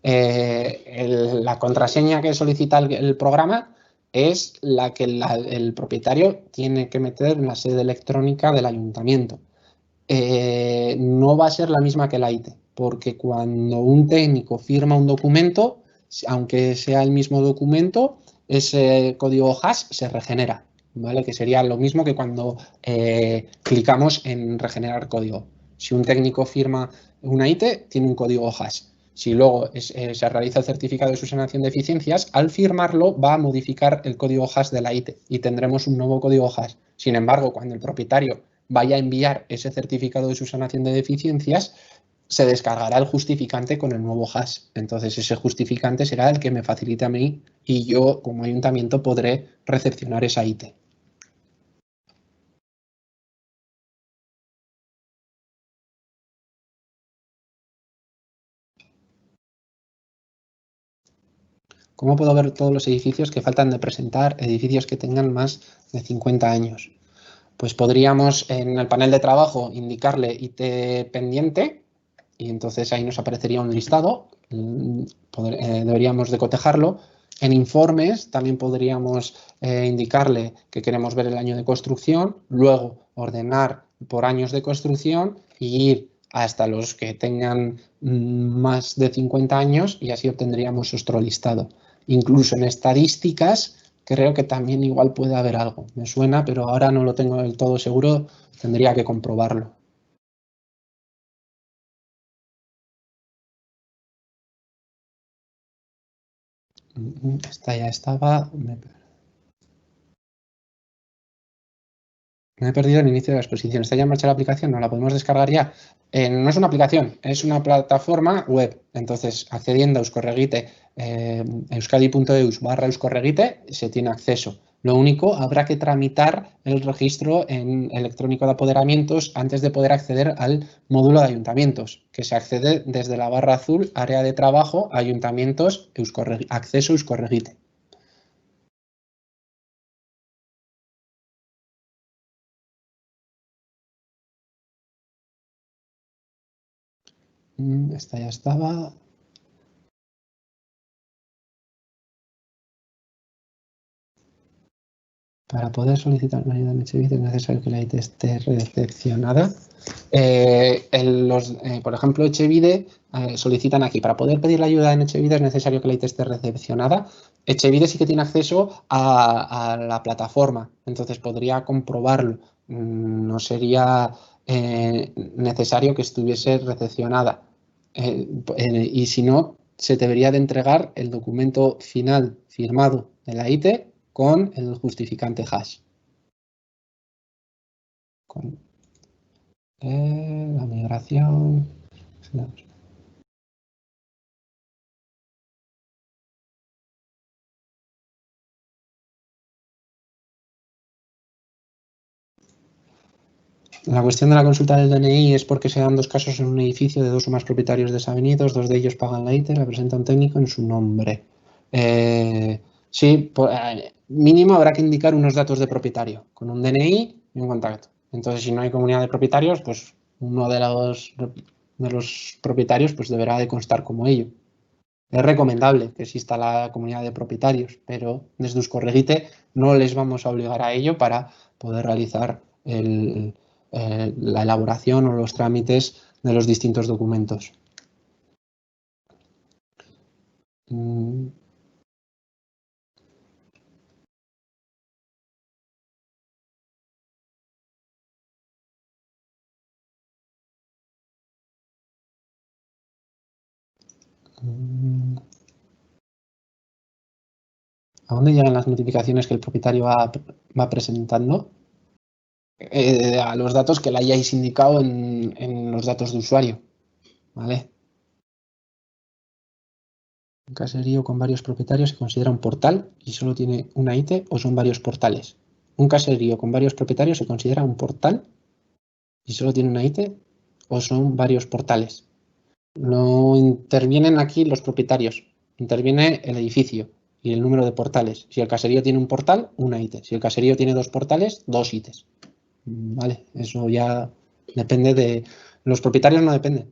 La contraseña que solicita el programa es la que el propietario tiene que meter en la sede electrónica del ayuntamiento. No va a ser la misma que la IT, porque cuando un técnico firma un documento, aunque sea el mismo documento, ese código hash se regenera, ¿vale? Que sería lo mismo que cuando clicamos en regenerar código. Si un técnico firma una IT, tiene un código hash. Si luego se realiza el certificado de subsanación de deficiencias, al firmarlo va a modificar el código hash de la IT y tendremos un nuevo código hash. Sin embargo, cuando el propietario vaya a enviar ese certificado de subsanación de deficiencias, se descargará el justificante con el nuevo hash. Entonces, ese justificante será el que me facilite a mí y yo, como ayuntamiento, podré recepcionar esa IT. ¿Cómo puedo ver todos los edificios que faltan de presentar, edificios que tengan más de 50 años? Pues podríamos en el panel de trabajo indicarle IT pendiente y entonces ahí nos aparecería un listado. Deberíamos de cotejarlo. En informes también podríamos indicarle que queremos ver el año de construcción, luego ordenar por años de construcción y ir hasta los que tengan más de 50 años y así obtendríamos nuestro listado. Incluso en estadísticas creo que también igual puede haber algo. Me suena, pero ahora no lo tengo del todo seguro, tendría que comprobarlo. Esta ya estaba. Me he perdido el inicio de la exposición. ¿Está ya en marcha la aplicación? ¿No la podemos descargar ya? No es una aplicación, es una plataforma web. Entonces, accediendo a Euskorregite, euskadi.eus/euskorregite, se tiene acceso. Lo único, habrá que tramitar el registro en electrónico de apoderamientos antes de poder acceder al módulo de ayuntamientos, que se accede desde la barra azul, área de trabajo, ayuntamientos, acceso Euskorregite. Esta ya estaba. Para poder solicitar una ayuda en Etchebide es necesario que la IT esté recepcionada. Por ejemplo, Etchebide solicitan aquí, para poder pedir la ayuda en Etchebide es necesario que la IT esté recepcionada. Etchebide sí que tiene acceso a la plataforma, entonces podría comprobarlo. No sería necesario que estuviese recepcionada. Y si no, se debería de entregar el documento final firmado de la IT con el justificante hash. Con la migración. La cuestión de la consulta del DNI es porque se dan dos casos en un edificio de dos o más propietarios desavenidos, dos de ellos pagan la IT, la presenta un técnico en su nombre. Sí, mínimo habrá que indicar unos datos de propietario, con un DNI y un contacto. Entonces, si no hay comunidad de propietarios, pues uno de los propietarios pues deberá de constar como ello. Es recomendable que exista la comunidad de propietarios, pero desde Euskorregite no les vamos a obligar a ello para poder realizar la elaboración o los trámites de los distintos documentos. ¿A dónde llegan las notificaciones que el propietario va presentando? A los datos que le hayáis indicado en los datos de usuario, ¿vale? Un caserío con varios propietarios se considera un portal y solo tiene una IT o son varios portales. Un caserío con varios propietarios se considera un portal y solo tiene una IT o son varios portales. No intervienen aquí los propietarios, interviene el edificio y el número de portales. Si el caserío tiene un portal, una IT. Si el caserío tiene dos portales, dos ITs. Vale, eso ya depende de... Los propietarios no dependen.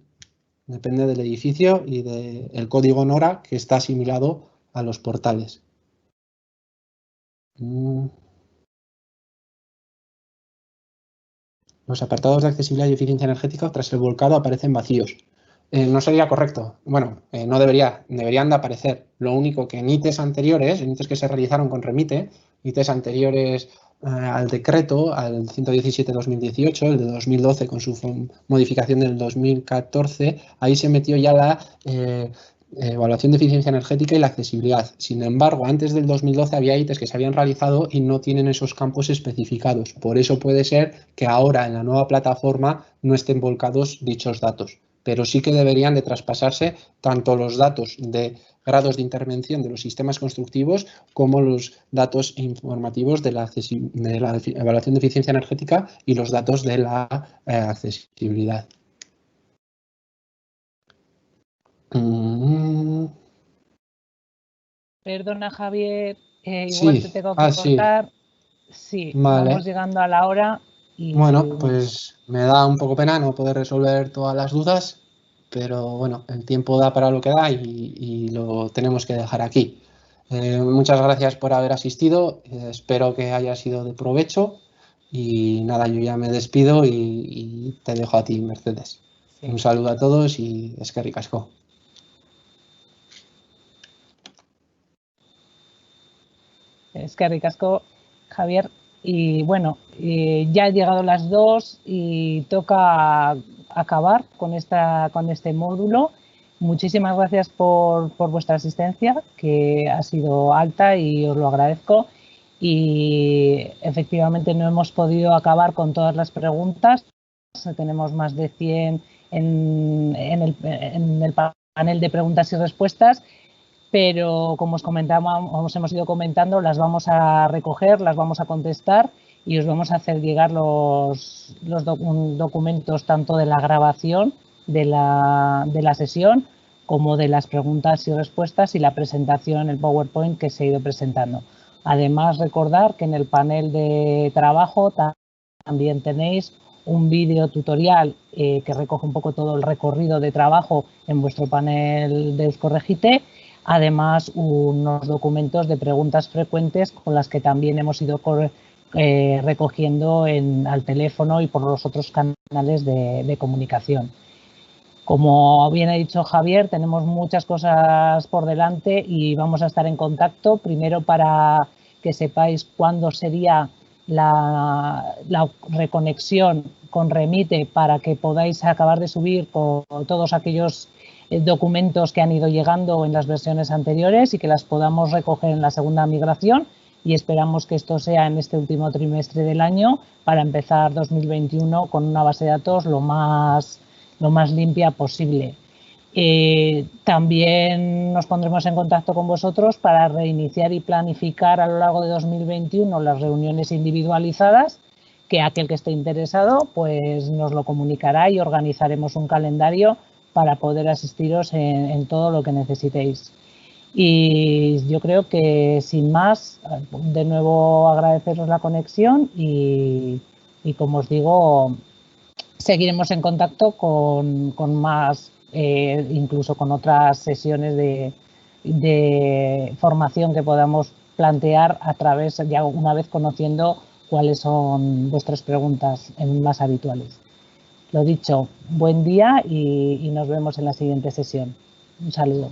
Depende del edificio y del código NORA que está asimilado a los portales. Los apartados de accesibilidad y eficiencia energética tras el volcado aparecen vacíos. No sería correcto. Bueno, no deberían de aparecer. Lo único que en ITES anteriores, en ITES que se realizaron con remite, ITES anteriores al decreto, al 117-2018, el de 2012 con su modificación del 2014, ahí se metió ya la evaluación de eficiencia energética y la accesibilidad. Sin embargo, antes del 2012 había ITES que se habían realizado y no tienen esos campos especificados. Por eso puede ser que ahora en la nueva plataforma no estén volcados dichos datos, pero sí que deberían de traspasarse tanto los datos de grados de intervención de los sistemas constructivos como los datos informativos de la evaluación de eficiencia energética y los datos de la accesibilidad. Perdona, Javier, igual te Sí, tengo que sí, cortar. Sí, vamos vale. llegando a la hora Bueno, y pues me da un poco pena no poder resolver todas las dudas, pero bueno, el tiempo da para lo que da y lo tenemos que dejar aquí. Muchas gracias por haber asistido, espero que haya sido de provecho y nada, yo ya me despido y te dejo a ti, Mercedes. sí, Un saludo a todos y eskerrik asko. es que ricasco, Javier. Y bueno, ya han llegado las 2 y toca acabar con este módulo. Muchísimas gracias por vuestra asistencia, que ha sido alta y os lo agradezco. Y efectivamente no hemos podido acabar con todas las preguntas. Tenemos más de 100 en el panel de preguntas y respuestas, pero como os hemos ido comentando, las vamos a recoger, las vamos a contestar y os vamos a hacer llegar los documentos tanto de la grabación de la sesión como de las preguntas y respuestas y la presentación en el PowerPoint que se ha ido presentando. Además, recordar que en el panel de trabajo también tenéis un vídeo tutorial que recoge un poco todo el recorrido de trabajo en vuestro panel de Euskorregite. Además, unos documentos de preguntas frecuentes con las que también hemos ido recogiendo al teléfono y por los otros canales de comunicación. Como bien ha dicho Javier, tenemos muchas cosas por delante y vamos a estar en contacto, primero para que sepáis cuándo sería la reconexión con Remite para que podáis acabar de subir con todos aquellos documentos que han ido llegando en las versiones anteriores y que las podamos recoger en la segunda migración, y esperamos que esto sea en este último trimestre del año para empezar 2021 con una base de datos lo más limpia posible. También nos pondremos en contacto con vosotros para reiniciar y planificar a lo largo de 2021 las reuniones individualizadas, que aquel que esté interesado pues nos lo comunicará y organizaremos un calendario para poder asistiros en todo lo que necesitéis. Y yo creo que sin más, de nuevo agradeceros la conexión y como os digo, seguiremos en contacto con más, incluso con otras sesiones de formación que podamos plantear a través, ya una vez conociendo cuáles son vuestras preguntas más habituales. Lo dicho, buen día y nos vemos en la siguiente sesión. Un saludo.